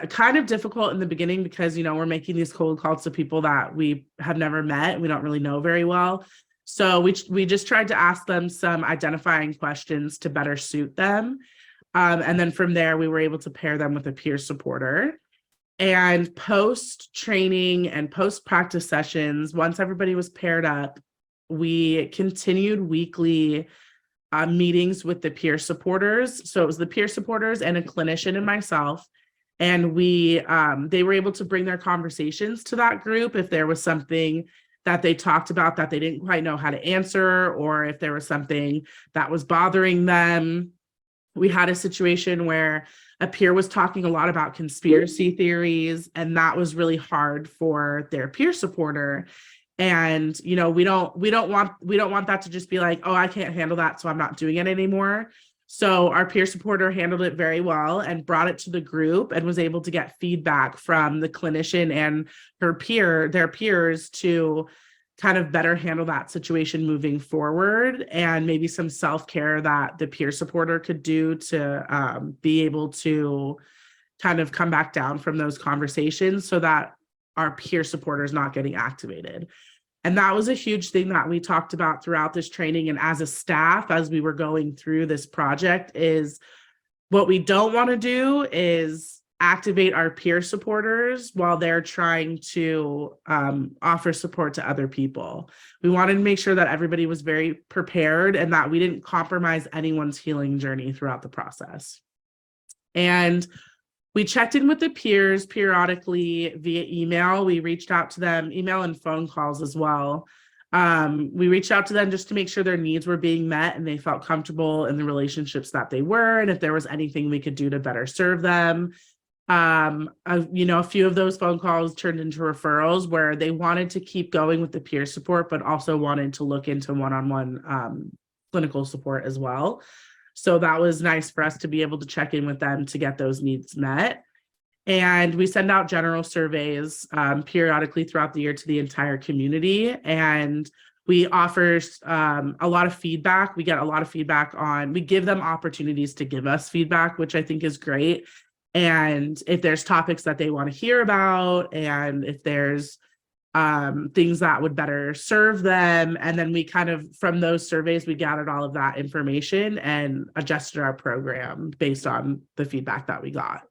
kind of difficult in the beginning because, we're making these cold calls to people that we have never met and we don't really know very well. So we just tried to ask them some identifying questions to better suit them. And then from there, we were able to pair them with a peer supporter. And post training and post practice sessions, once everybody was paired up, we continued weekly meetings with the peer supporters. So it was the peer supporters and a clinician and myself. And they were able to bring their conversations to that group if there was something that they talked about that they didn't quite know how to answer, or if there was something that was bothering them. We had a situation where a peer was talking a lot about conspiracy theories, and that was really hard for their peer supporter. And, we don't want that to just be like, oh, I can't handle that, so I'm not doing it anymore. So our peer supporter handled it very well and brought it to the group and was able to get feedback from the clinician and their peers to kind of better handle that situation moving forward, and maybe some self-care that the peer supporter could do to be able to kind of come back down from those conversations so that our peer supporter is not getting activated. And that was a huge thing that we talked about throughout this training. And as a staff, as we were going through this project, is what we don't want to do is activate our peer supporters while they're trying to offer support to other people. We wanted to make sure that everybody was very prepared and that we didn't compromise anyone's healing journey throughout the process. And we checked in with the peers periodically via email. We reached out to them, email and phone calls as well. We reached out to them just to make sure their needs were being met and they felt comfortable in the relationships that they were, and if there was anything we could do to better serve them. A few of those phone calls turned into referrals where they wanted to keep going with the peer support, but also wanted to look into one-on-one clinical support as well. So that was nice for us to be able to check in with them to get those needs met. And we send out general surveys periodically throughout the year to the entire community. And we offer a lot of feedback. We get a lot of feedback we give them opportunities to give us feedback, which I think is great. And if there's topics that they want to hear about, and if there's things that would better serve them. And then we kind of, from those surveys, we gathered all of that information and adjusted our program based on the feedback that we got.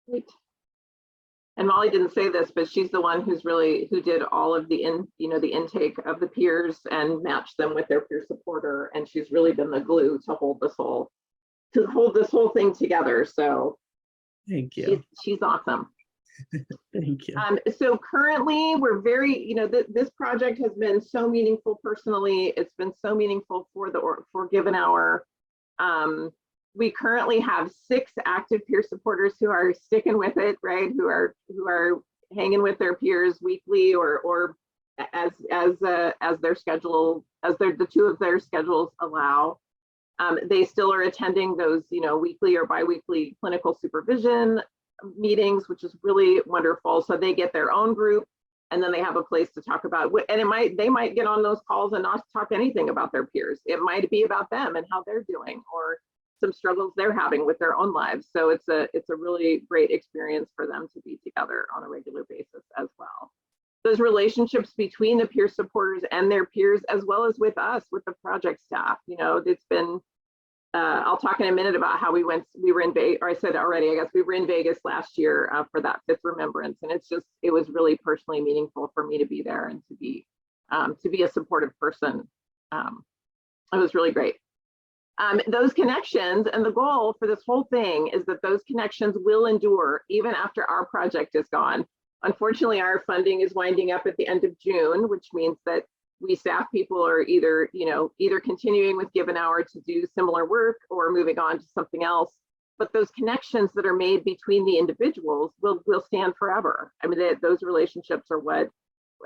Great. And Molly didn't say this, but she's the one who did all of the intake of the peers and matched them with their peer supporter. And she's really been the glue to hold this whole thing together. So thank you. She's awesome. Thank you. So currently we're very, this project has been so meaningful personally. It's been so meaningful for Given Hour. We currently have 6 active peer supporters who are sticking with it, right? Who are hanging with their peers weekly or as their schedule, the 2 of their schedules allow. They still are attending those, weekly or biweekly clinical supervision meetings, which is really wonderful. So they get their own group, and then they have a place to talk about. And they might get on those calls and not talk anything about their peers. It might be about them and how they're doing, or some struggles they're having with their own lives. So it's a really great experience for them to be together on a regular basis as well. Those relationships between the peer supporters and their peers, as well as with us, with the project staff, it's been, I'll talk in a minute about how we were in Vegas, or I said already, I guess we were in Vegas last year for that 5th remembrance. And it was really personally meaningful for me to be there and to be a supportive person. It was really great. Those connections, and the goal for this whole thing is that those connections will endure even after our project is gone. Unfortunately, our funding is winding up at the end of June, which means that we staff people are either continuing with Given Hour to do similar work or moving on to something else. But those connections that are made between the individuals will stand forever. I mean, those relationships are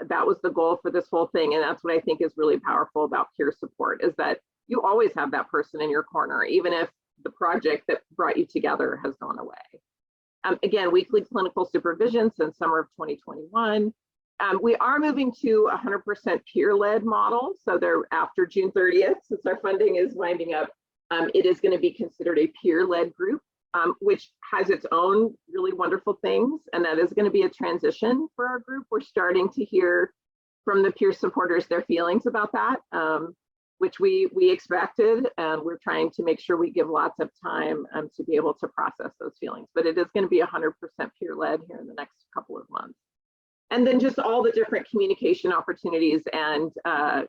that was the goal for this whole thing. And that's what I think is really powerful about peer support, is that you always have that person in your corner, even if the project that brought you together has gone away. Again, weekly clinical supervision since summer of 2021. We are moving to 100% peer-led model. So they're after June 30th, since our funding is winding up, it is going to be considered a peer-led group, which has its own really wonderful things. And that is going to be a transition for our group. We're starting to hear from the peer supporters their feelings about that, which we expected, and we're trying to make sure we give lots of time to be able to process those feelings. But it is going to be 100% peer-led here in the next couple of months. And then just all the different communication opportunities and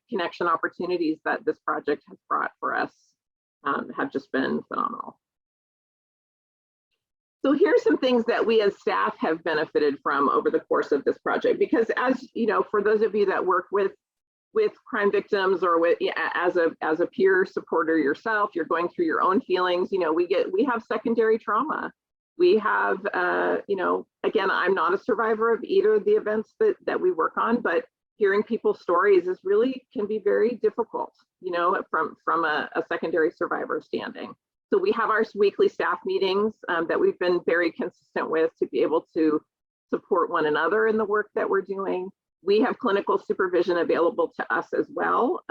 connection opportunities that this project has brought for us have just been phenomenal. So here's some things that we as staff have benefited from over the course of this project, because as you know, for those of you that work with crime victims or as a peer supporter yourself, you're going through your own feelings. We have secondary trauma. We have, again, I'm not a survivor of either of the events that we work on, but hearing people's stories can be very difficult, from a secondary survivor standing. So we have our weekly staff meetings that we've been very consistent with to be able to support one another in the work that we're doing. We have clinical supervision available to us as well.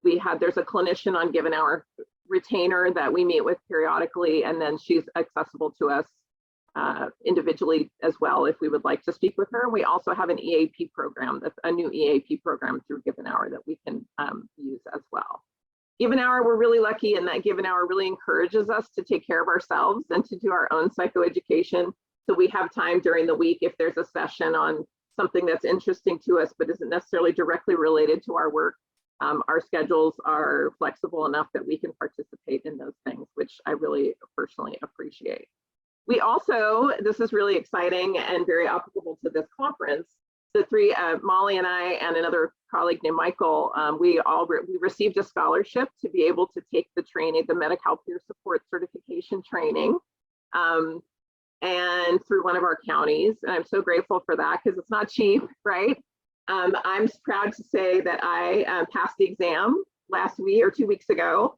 There's a clinician on Given Hour retainer that we meet with periodically, and then she's accessible to us individually as well if we would like to speak with her. We also have an EAP program, that's a new EAP program through Given Hour that we can use as well. Given Hour, we're really lucky in that Given Hour really encourages us to take care of ourselves and to do our own psychoeducation. So we have time during the week if there's a session on something that's interesting to us but isn't necessarily directly related to our work. Our schedules are flexible enough that we can participate in those things, which I really personally appreciate. We also, this is really exciting and very applicable to this conference, the three, Molly and I and another colleague named Michael, we received a scholarship to be able to take the training, the Medi-Cal Peer Support Certification training, and through one of our counties. And I'm so grateful for that because it's not cheap, right? I'm proud to say that I passed the exam last week or 2 weeks ago.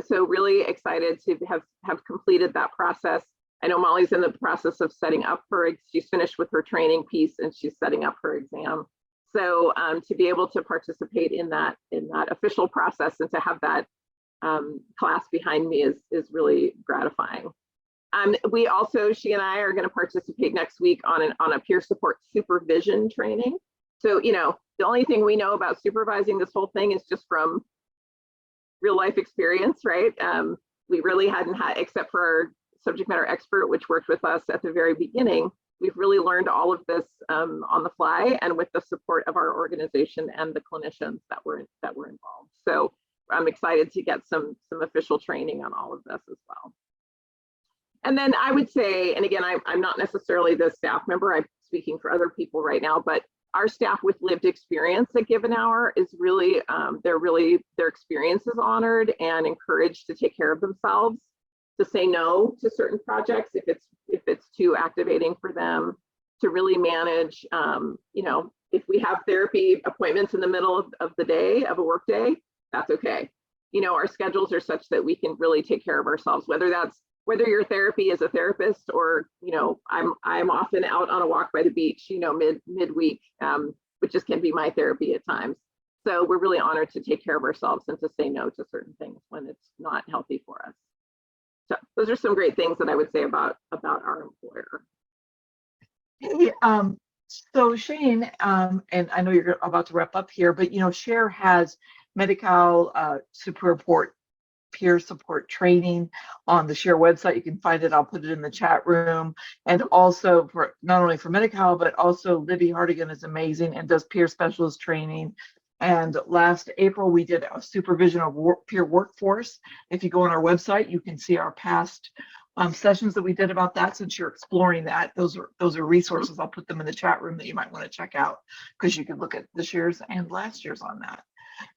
So really excited to have completed that process. I know Molly's in the process of setting up she's finished with her training piece and she's setting up her exam. So to be able to participate in that official process and to have that class behind me is really gratifying. We also, she and I are going to participate next week on a peer support supervision training. So, the only thing we know about supervising this whole thing is just from real life experience, right? We really hadn't had, except for our subject matter expert, which worked with us at the very beginning, we've really learned all of this on the fly and with the support of our organization and the clinicians that were involved. So I'm excited to get some official training on all of this as well. And then I would say, and again, I'm not necessarily the staff member, I'm speaking for other people right now, but our staff with lived experience at Give an Hour is really, their experience is honored and encouraged to take care of themselves, to say no to certain projects if it's too activating for them, to really manage, you know, if we have therapy appointments in the middle of the day, of a work day, that's okay. You know, our schedules are such that we can really take care of ourselves, whether your therapy is a therapist or, you know, I'm often out on a walk by the beach, you know, midweek, which just can be my therapy at times. So we're really honored to take care of ourselves and to say no to certain things when it's not healthy for us. So those are some great things that I would say about our employer. Hey, so Shane, and I know you're about to wrap up here, but you know, SHARE has Medi-Cal support, peer support training on the SHARE website. You can find it. I'll put it in the chat room. And also for not only for Medi-Cal, but also Libby Hardigan is amazing and does peer specialist training. And last April, we did a supervision of peer workforce. If you go on our website, you can see our past sessions that we did about that. Since you're exploring that, those are resources. I'll put them in the chat room that you might want to check out, because you can look at this year's and last year's on that.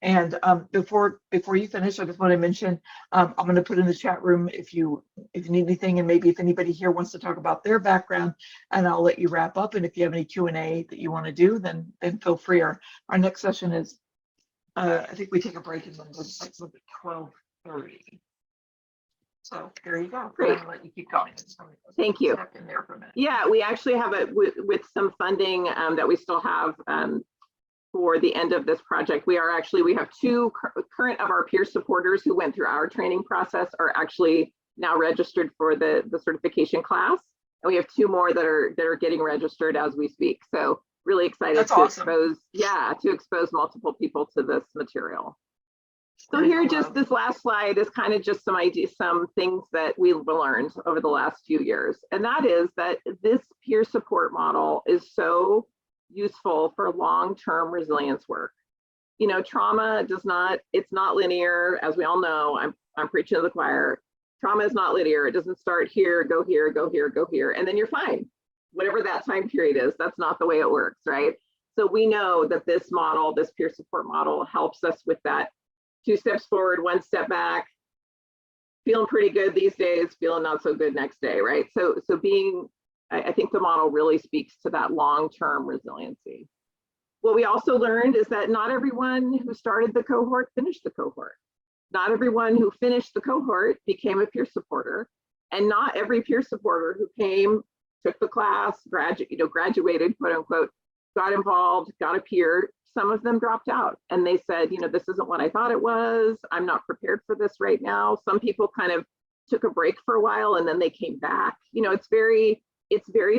And before you finish, I just want to mention, I'm going to put in the chat room if you need anything, and maybe if anybody here wants to talk about their background, and I'll let you wrap up. And if you have any Q&A that you want to do, then feel free. Our next session is, I think we take a break and then go to 12:30. So there you go. Great. I'll let you keep going. Thank you. In there for a minute. Yeah, we actually have with some funding that we still have for the end of this project. We have two current of our peer supporters who went through our training process are actually now registered for the certification class. And we have two more that are getting registered as we speak. So really excited to expose multiple people to this material. So here, just this last slide is kind of just some ideas, some things that we've learned over the last few years. And that is that this peer support model is so useful for long-term resilience work. You know, trauma it's not linear, as we all know. I'm preaching to the choir. Trauma is not linear. It doesn't start here, go here, go here, go here, and then you're fine. Whatever that time period is, that's not the way it works, right? So we know that this model, this peer support model, helps us with that 2 steps forward, 1 step back, feeling pretty good these days, feeling not so good next day, right? So I think the model really speaks to that long-term resiliency. What we also learned is that not everyone who started the cohort finished the cohort. Not everyone who finished the cohort became a peer supporter, and not every peer supporter who came, took the class, graduated, quote unquote, got involved, got a peer. Some of them dropped out and they said, you know, this isn't what I thought it was. I'm not prepared for this right now. Some people kind of took a break for a while and then they came back. You know, it's very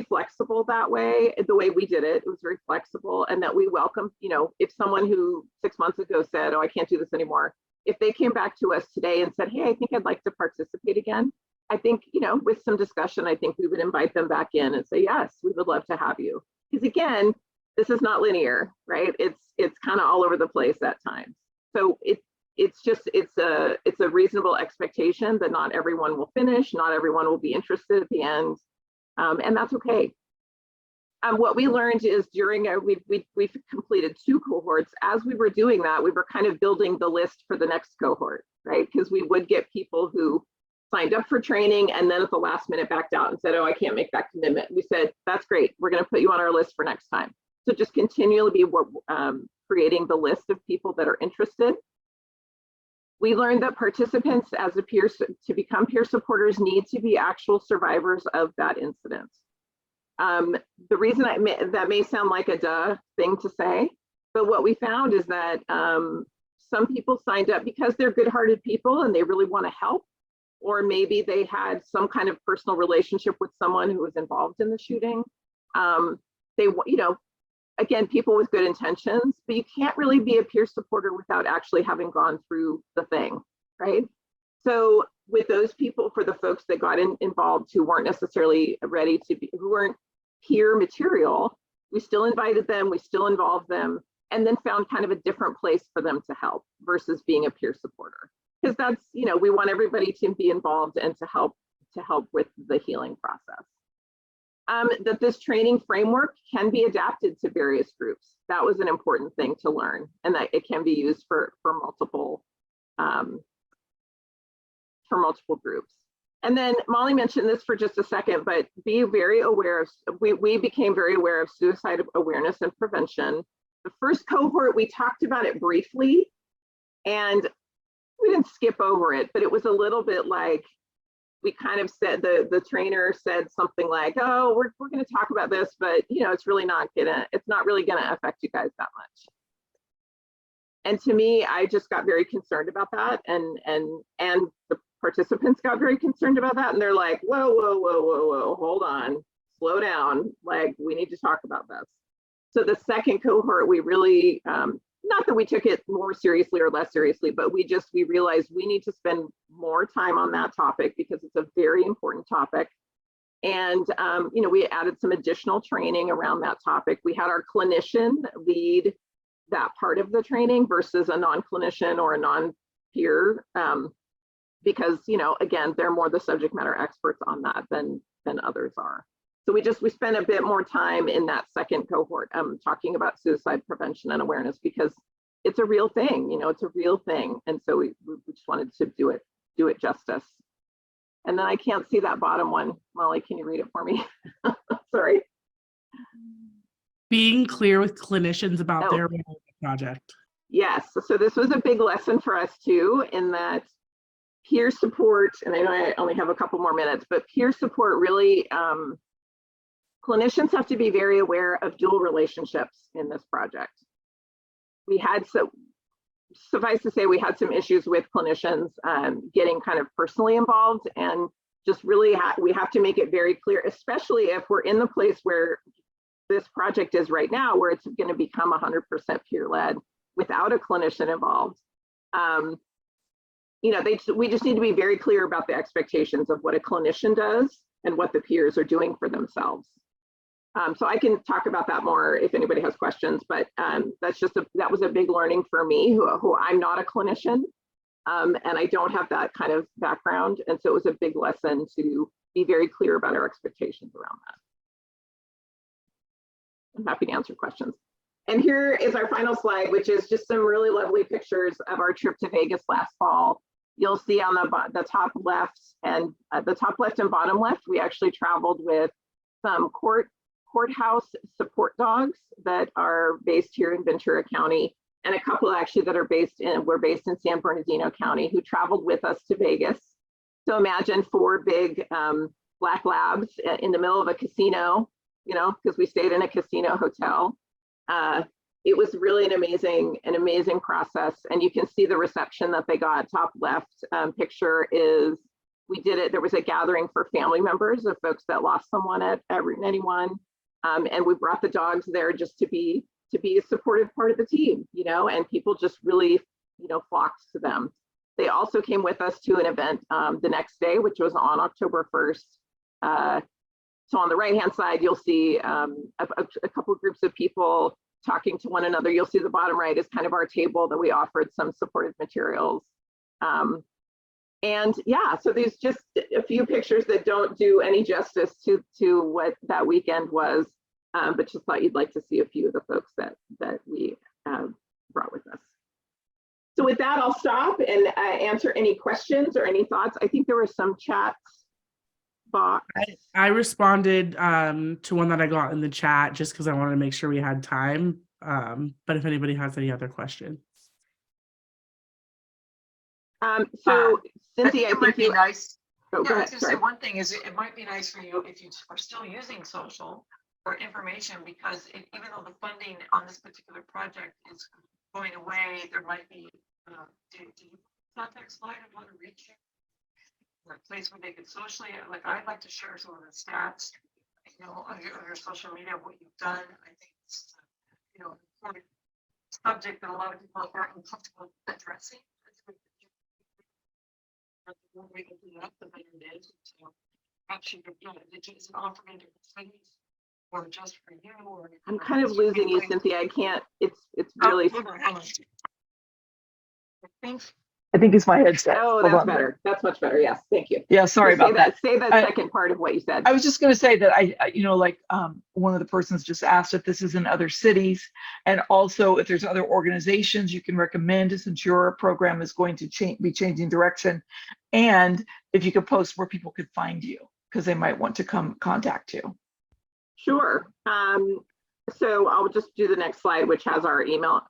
flexible that way. The way we did it was very flexible, and that we welcome, you know, if someone who 6 months ago said, oh, I can't do this anymore, if they came back to us today and said, hey, I think I'd like to participate again, I think, you know, with some discussion, I think we would invite them back in and say, yes, we would love to have you. Because again, this is not linear, right? It's kind of all over the place at times. So it's a reasonable expectation that not everyone will finish, not everyone will be interested at the end, and that's okay. What we learned is during we've completed 2 cohorts. As we were doing that, we were kind of building the list for the next cohort, right? Because we would get people who signed up for training and then at the last minute backed out and said, oh, I can't make that commitment. We said, that's great. We're going to put you on our list for next time. So just continually be creating the list of people that are interested. We learned that participants as a peer to become peer supporters need to be actual survivors of that incident. The reason that may sound like a duh thing to say, but what we found is that some people signed up because they're good-hearted people and they really want to help, or maybe they had some kind of personal relationship with someone who was involved in the shooting. You know, again, people with good intentions, but you can't really be a peer supporter without actually having gone through the thing, right? So with those people, for the folks that got involved who weren't necessarily ready to be, who weren't peer material, we still invited them, we still involved them, and then found kind of a different place for them to help versus being a peer supporter. Because that's, you know, we want everybody to be involved and to help with the healing process. That this training framework can be adapted to various groups. That was an important thing to learn, and that it can be used for multiple groups. And then Molly mentioned this for just a second, but be very aware of, we became very aware of suicide awareness and prevention. The first cohort, we talked about it briefly, and we didn't skip over it, but it was a little bit like, we kind of said, the trainer said something like, oh, we're going to talk about this, but you know, it's really not really gonna affect you guys that much. And to me, I just got very concerned about that, and the participants got very concerned about that, and they're like, whoa, hold on, slow down, like we need to talk about this. So the second cohort, we really, not that we took it more seriously or less seriously, but we realized we need to spend more time on that topic because it's a very important topic. And you know, we added some additional training around that topic. We had our clinician lead that part of the training versus a non-clinician or a non-peer, because, you know, again, they're more the subject matter experts on that than others are. So we spent a bit more time in that second cohort talking about suicide prevention and awareness, because it's a real thing, you know, it's a real thing. And so we just wanted to do it justice. And then I can't see that bottom one. Molly, can you read it for me? Sorry. Being clear with clinicians about their role in the project. Yes, so this was a big lesson for us too, in that peer support, and I know I only have a couple more minutes, but peer support really, clinicians have to be very aware of dual relationships in this project. We had, suffice to say, we had some issues with clinicians getting kind of personally involved, and just really we have to make it very clear, especially if we're in the place where this project is right now, where it's going to become 100% peer-led without a clinician involved. You know, we just need to be very clear about the expectations of what a clinician does and what the peers are doing for themselves. So I can talk about that more if anybody has questions, but that was a big learning for me, who I'm not a clinician, and I don't have that kind of background. And so it was a big lesson to be very clear about our expectations around that. I'm happy to answer questions. And here is our final slide, which is just some really lovely pictures of our trip to Vegas last fall. You'll see on the top left and bottom left, we actually traveled with some courthouse support dogs that are based here in Ventura County, and a couple actually that were based in San Bernardino County, who traveled with us to Vegas. So imagine 4 big black labs in the middle of a casino, you know, because we stayed in a casino hotel. It was really an amazing process, and you can see the reception that they got. Top left picture is, we did it, there was a gathering for family members of folks that lost someone at Route 91, and we brought the dogs there just to be a supportive part of the team, you know, and people just really, you know, flocked to them. They also came with us to an event the next day, which was on October 1st. So on the right-hand side, you'll see a couple of groups of people talking to one another. You'll see the bottom right is kind of our table that we offered some supportive materials. And yeah, so there's just a few pictures that don't do any justice to what that weekend was, but just thought you'd like to see a few of the folks that we brought with us. So with that, I'll stop and answer any questions or any thoughts. I think there were some chats. Box. I responded to one that I got in the chat just because I wanted to make sure we had time. But if anybody has any other questions. So Cynthia, I think it might be nice. Oh, yeah, I was going to say one thing is it might be nice for you if you are still using social for information, because even though the funding on this particular project is going away, there might be do you contact slide of how to reach you? A place where they could socially, like, I'd like to share some of the stats, you know, on your social media, what you've done. I think it's, you know, an important subject that a lot of people are uncomfortable addressing. The more we open it up, the better it is. So actually, you know, it's an offering to different things. or just for you, or I'm kind of losing you, Cynthia. I can't, it's really, hold on. I think it's my headset. oh, Hold that's on. better. That's much better. Yes, thank you. Yeah, sorry So about that. Say that I- second part of what you said. I was just going to say that like one of the persons just asked if this is in other cities, and also if there's other organizations you can recommend since your program is going to be changing direction, and if you could post where people could find you because they might want to come contact you. Sure. So I'll just do the next slide, which has our email.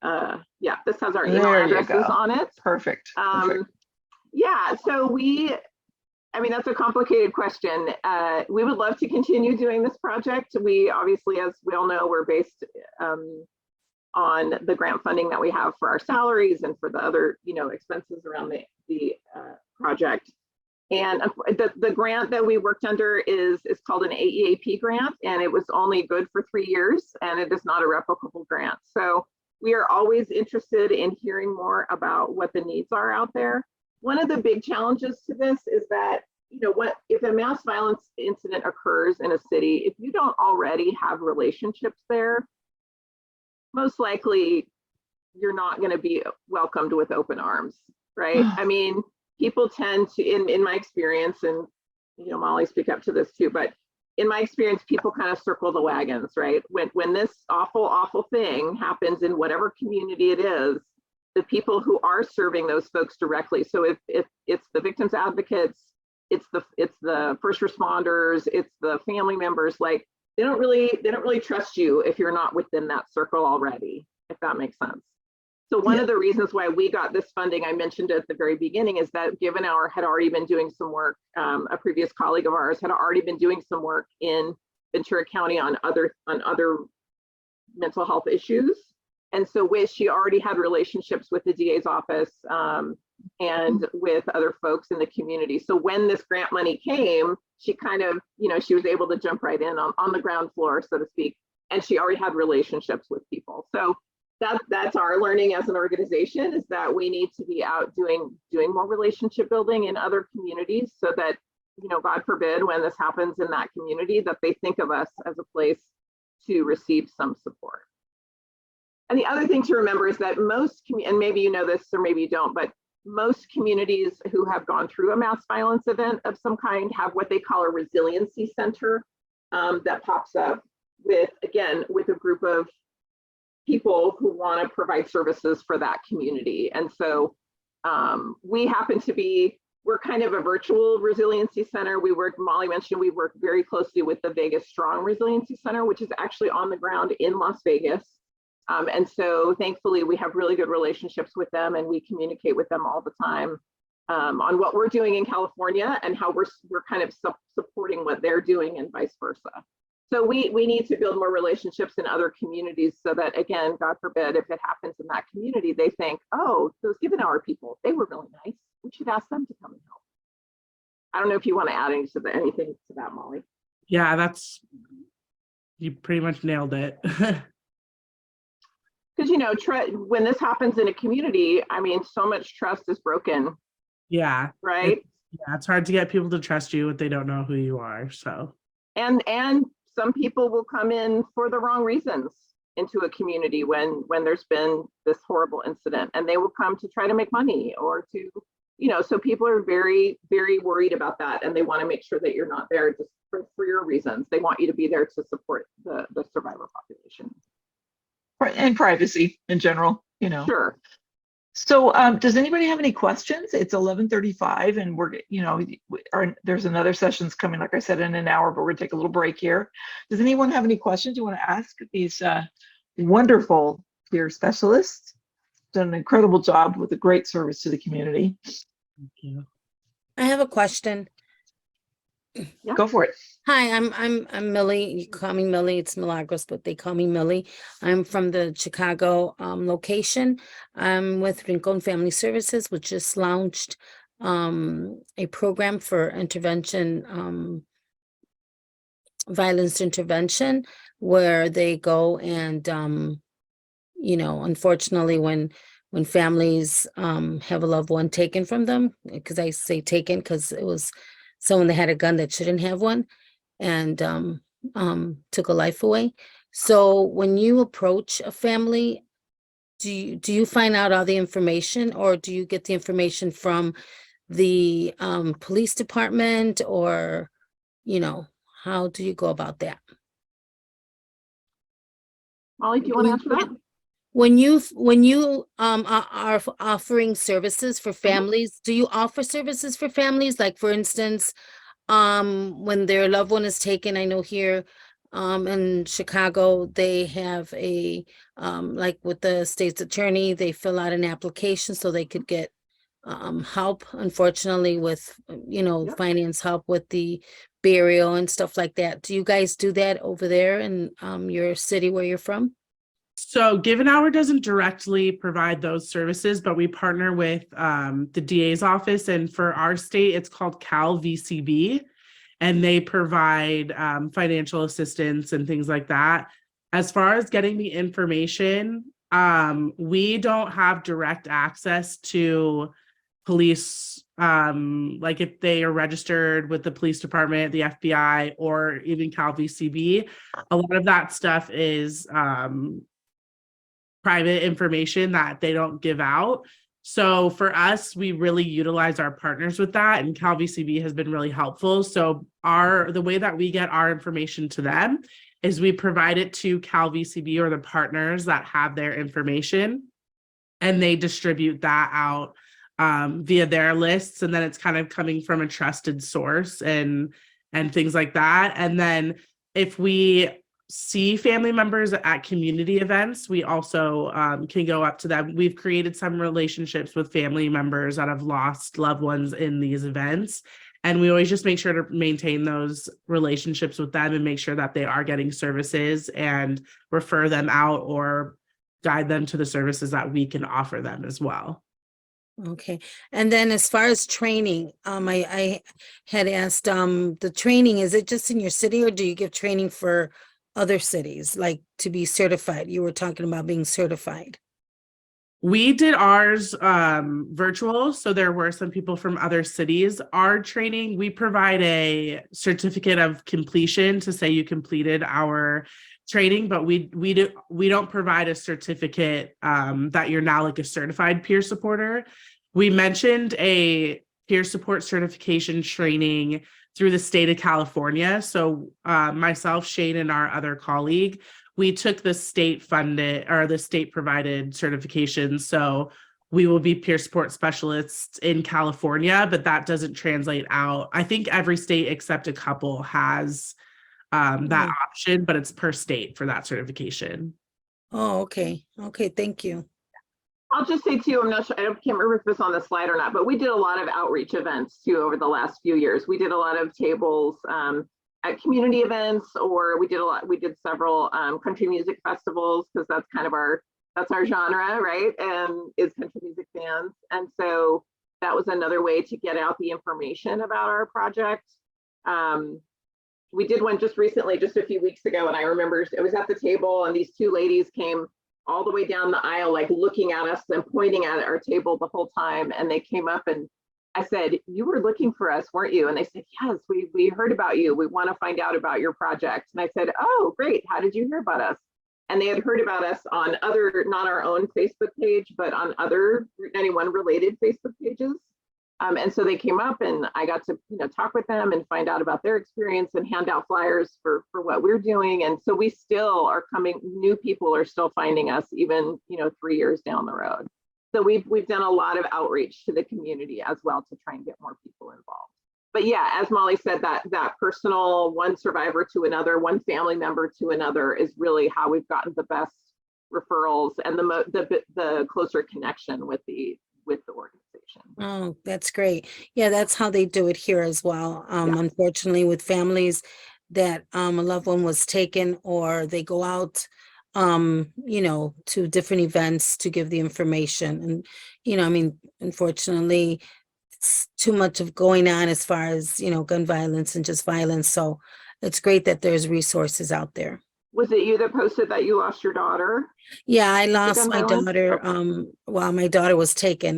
Yeah, this has our email There you addresses go. on it. Perfect. Perfect. Yeah, so I mean, that's a complicated question. We would love to continue doing this project. We obviously, as we all know, we're based on the grant funding that we have for our salaries and for the other, expenses around the project. And the grant that we worked under is called an AEAP grant, and it was only good for 3 years, and it is not a replicable grant. So we are always interested in hearing more about what the needs are out there. One of the big challenges to this is that, if a mass violence incident occurs in a city, if you don't already have relationships there, most likely you're not going to be welcomed with open arms, right? I mean, people tend to, in my experience, and Molly, speak up to this too, but in my experience, people kind of circle the wagons, right? When this awful thing happens in whatever community it is, the people who are serving those folks directly. So if it's the victims advocates, it's the first responders, it's the family members, like they don't really trust you if you're not within that circle already, if that makes sense. So one of the reasons why we got this funding, I mentioned at the very beginning, is that Given Hour had already been doing some work. A previous colleague of ours had already been doing some work in Ventura County on other mental health issues. And so she already had relationships with the DA's office and with other folks in the community. So when this grant money came, she kind of, she was able to jump right in on the ground floor, so to speak. And she already had relationships with people. So that's our learning as an organization, is that we need to be out doing more relationship building in other communities, so that, God forbid, when this happens in that community, that they think of us as a place to receive some support. And the other thing to remember is that most, and maybe you know this or maybe you don't, but most communities who have gone through a mass violence event of some kind have what they call a resiliency center that pops up with a group of people who want to provide services for that community. And so we're kind of a virtual resiliency center. Molly mentioned, we work very closely with the Vegas Strong Resiliency Center, which is actually on the ground in Las Vegas. And so thankfully we have really good relationships with them, and we communicate with them all the time on what we're doing in California and how we're kind of supporting what they're doing, and vice versa. So we need to build more relationships in other communities, so that, again, God forbid, if it happens in that community, they think, oh, those Given Hour people, they were really nice. We should ask them to come and help. I don't know if you want to add anything to that, Molly. Yeah, you pretty much nailed it. Because, when this happens in a community, I mean, so much trust is broken. Yeah. Right. It's hard to get people to trust you if they don't know who you are. So. And some people will come in for the wrong reasons into a community when there's been this horrible incident, and they will come to try to make money or to, so people are very, very worried about that, and they want to make sure that you're not there just for your reasons. They want you to be there to support the survivor population. And privacy in general, Sure. So does anybody have any questions? It's 11:35 and there's another sessions coming, like I said, in an hour, but we're gonna take a little break here. Does anyone have any questions you want to ask these wonderful peer specialists? Done an incredible job with a great service to the community. Thank you. I have a question. Yeah. Go for it. Hi, I'm Millie. You call me Millie. It's Milagros, but they call me Millie. I'm from the Chicago location. I'm with Rincon Family Services, which just launched a program for intervention, violence intervention, where they go and unfortunately, when families have a loved one taken from them, because I say taken because it was someone that had a gun that shouldn't have one. And took a life away. So when you approach a family, do you find out all the information, or do you get the information from the police department, or how do you go about that? Molly, do you want to answer that? Are offering services for families, do you offer services for families? Like, for instance, when their loved one is taken, I know here in Chicago, they have a like with the state's attorney, they fill out an application so they could get help, unfortunately, with Yep. finance help with the burial and stuff like that. Do you guys do that over there in your city where you're from? So Given Hour doesn't directly provide those services, but we partner with the DA's office, and for our state, it's called Cal VCB, and they provide financial assistance and things like that. As far as getting the information, we don't have direct access to police, like if they are registered with the police department, the FBI, or even Cal VCB. A lot of that stuff is private information that they don't give out. So for us, we really utilize our partners with that, and Cal VCB has been really helpful. So the way that we get our information to them is we provide it to Cal VCB or the partners that have their information, and they distribute that out via their lists, and then it's kind of coming from a trusted source and things like that. And then if we see family members at community events, we also can go up to them. We've created some relationships with family members that have lost loved ones in these events, and we always just make sure to maintain those relationships with them and make sure that they are getting services and refer them out or guide them to the services that we can offer them as well. Okay. And then as far as training, I had asked, the training, is it just in your city, or do you give training for other cities, like to be certified? You were talking about being certified. We did ours virtual, so there were some people from other cities. Our training, we provide a certificate of completion to say you completed our training, but we don't provide a certificate that you're now like a certified peer supporter. We mentioned a peer support certification training through the state of California. So myself, Shane, and our other colleague, we took the state funded or the state provided certification. So we will be peer support specialists in California, but that doesn't translate out. I think every state except a couple has that option, but it's per state for that certification. Oh, okay. Okay, thank you. I'll just say too, I'm not sure, I can't remember if it's on the slide or not, but we did a lot of outreach events too over the last few years. We did a lot of tables at community events, or we did several country music festivals, because that's kind of that's our genre, right? And is country music fans. And so that was another way to get out the information about our project. We did one just recently, just a few weeks ago, and I remember it was at the table, and these two ladies came all the way down the aisle, like looking at us and pointing at our table the whole time. And they came up, and I said, "You were looking for us, weren't you?" And they said, "Yes, we heard about you. We want to find out about your project." And I said, "Oh, great. How did you hear about us?" And they had heard about us on other, not our own Facebook page, but on other Route 91 related Facebook pages. And so they came up, and I got to talk with them and find out about their experience and hand out flyers for what we're doing. And so we still are new people are still finding us even 3 years down the road. So we've done a lot of outreach to the community as well to try and get more people involved. But yeah, as Molly said, that personal one survivor to another, one family member to another is really how we've gotten the best referrals and the closer connection with the organization. Oh, that's great. Yeah, that's how they do it here as well. Unfortunately, with families that a loved one was taken, or they go out to different events to give the information. And unfortunately, it's too much of going on as far as gun violence and just violence. So it's great that there's resources out there. Was it you that posted that you lost your daughter? Yeah, I lost my violence? daughter. While my daughter was taken.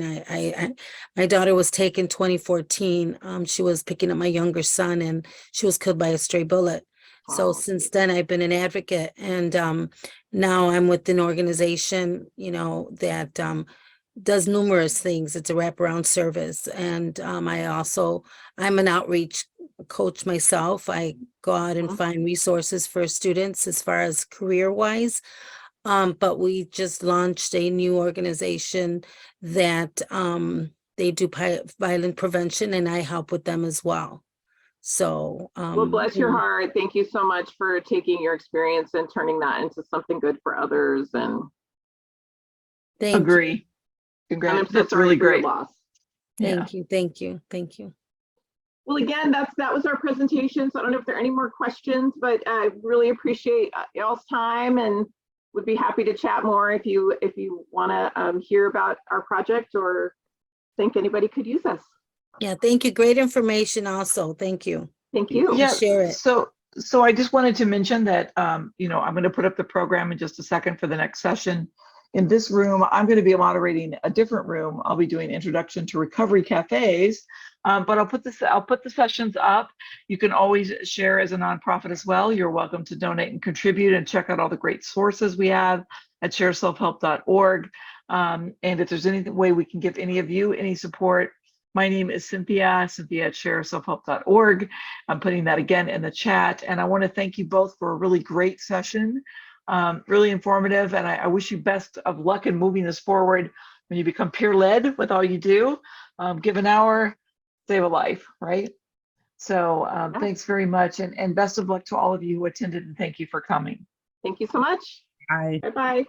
My daughter was taken 2014. She was picking up my younger son, and she was killed by a stray bullet. So Wow. since then, I've been an advocate, and now I'm with an organization, you know, that does numerous things. It's a wraparound service, and I'm an outreach coach myself. I go out and Mhm. find resources for students as far as career wise. But we just launched a new organization that they do violent prevention, and I help with them as well. So, Well, bless your heart. Thank you so much for taking your experience and turning that into something good for others. And thank you, Agree. I'm Congrats. so That's sorry really for your great. loss. Yeah. thank you, thank you, thank you. Well, again, that was our presentation. So I don't know if there are any more questions, but I really appreciate y'all's time and would be happy to chat more if you want to hear about our project or think anybody could use us. Yeah, thank you. Great information also. Thank you. Thank you. Yeah, Share it. so I just wanted to mention that, you know, I'm going to put up the program in just a second for the next session. In this room, I'm going to be moderating a different room. I'll be doing Introduction to Recovery Cafes, but I'll put the sessions up. You can always share as a nonprofit as well. You're welcome to donate and contribute and check out all the great sources we have at shareselfhelp.org. And if there's any way we can give any of you any support, my name is Cynthia at shareselfhelp.org. I'm putting that again in the chat. And I want to thank you both for a really great session, really informative. And I wish you best of luck in moving this forward when you become peer-led with all you do. Give an hour, save a life, right? So thanks very much. And best of luck to all of you who attended, and thank you for coming. Thank you so much. Bye. Bye-bye.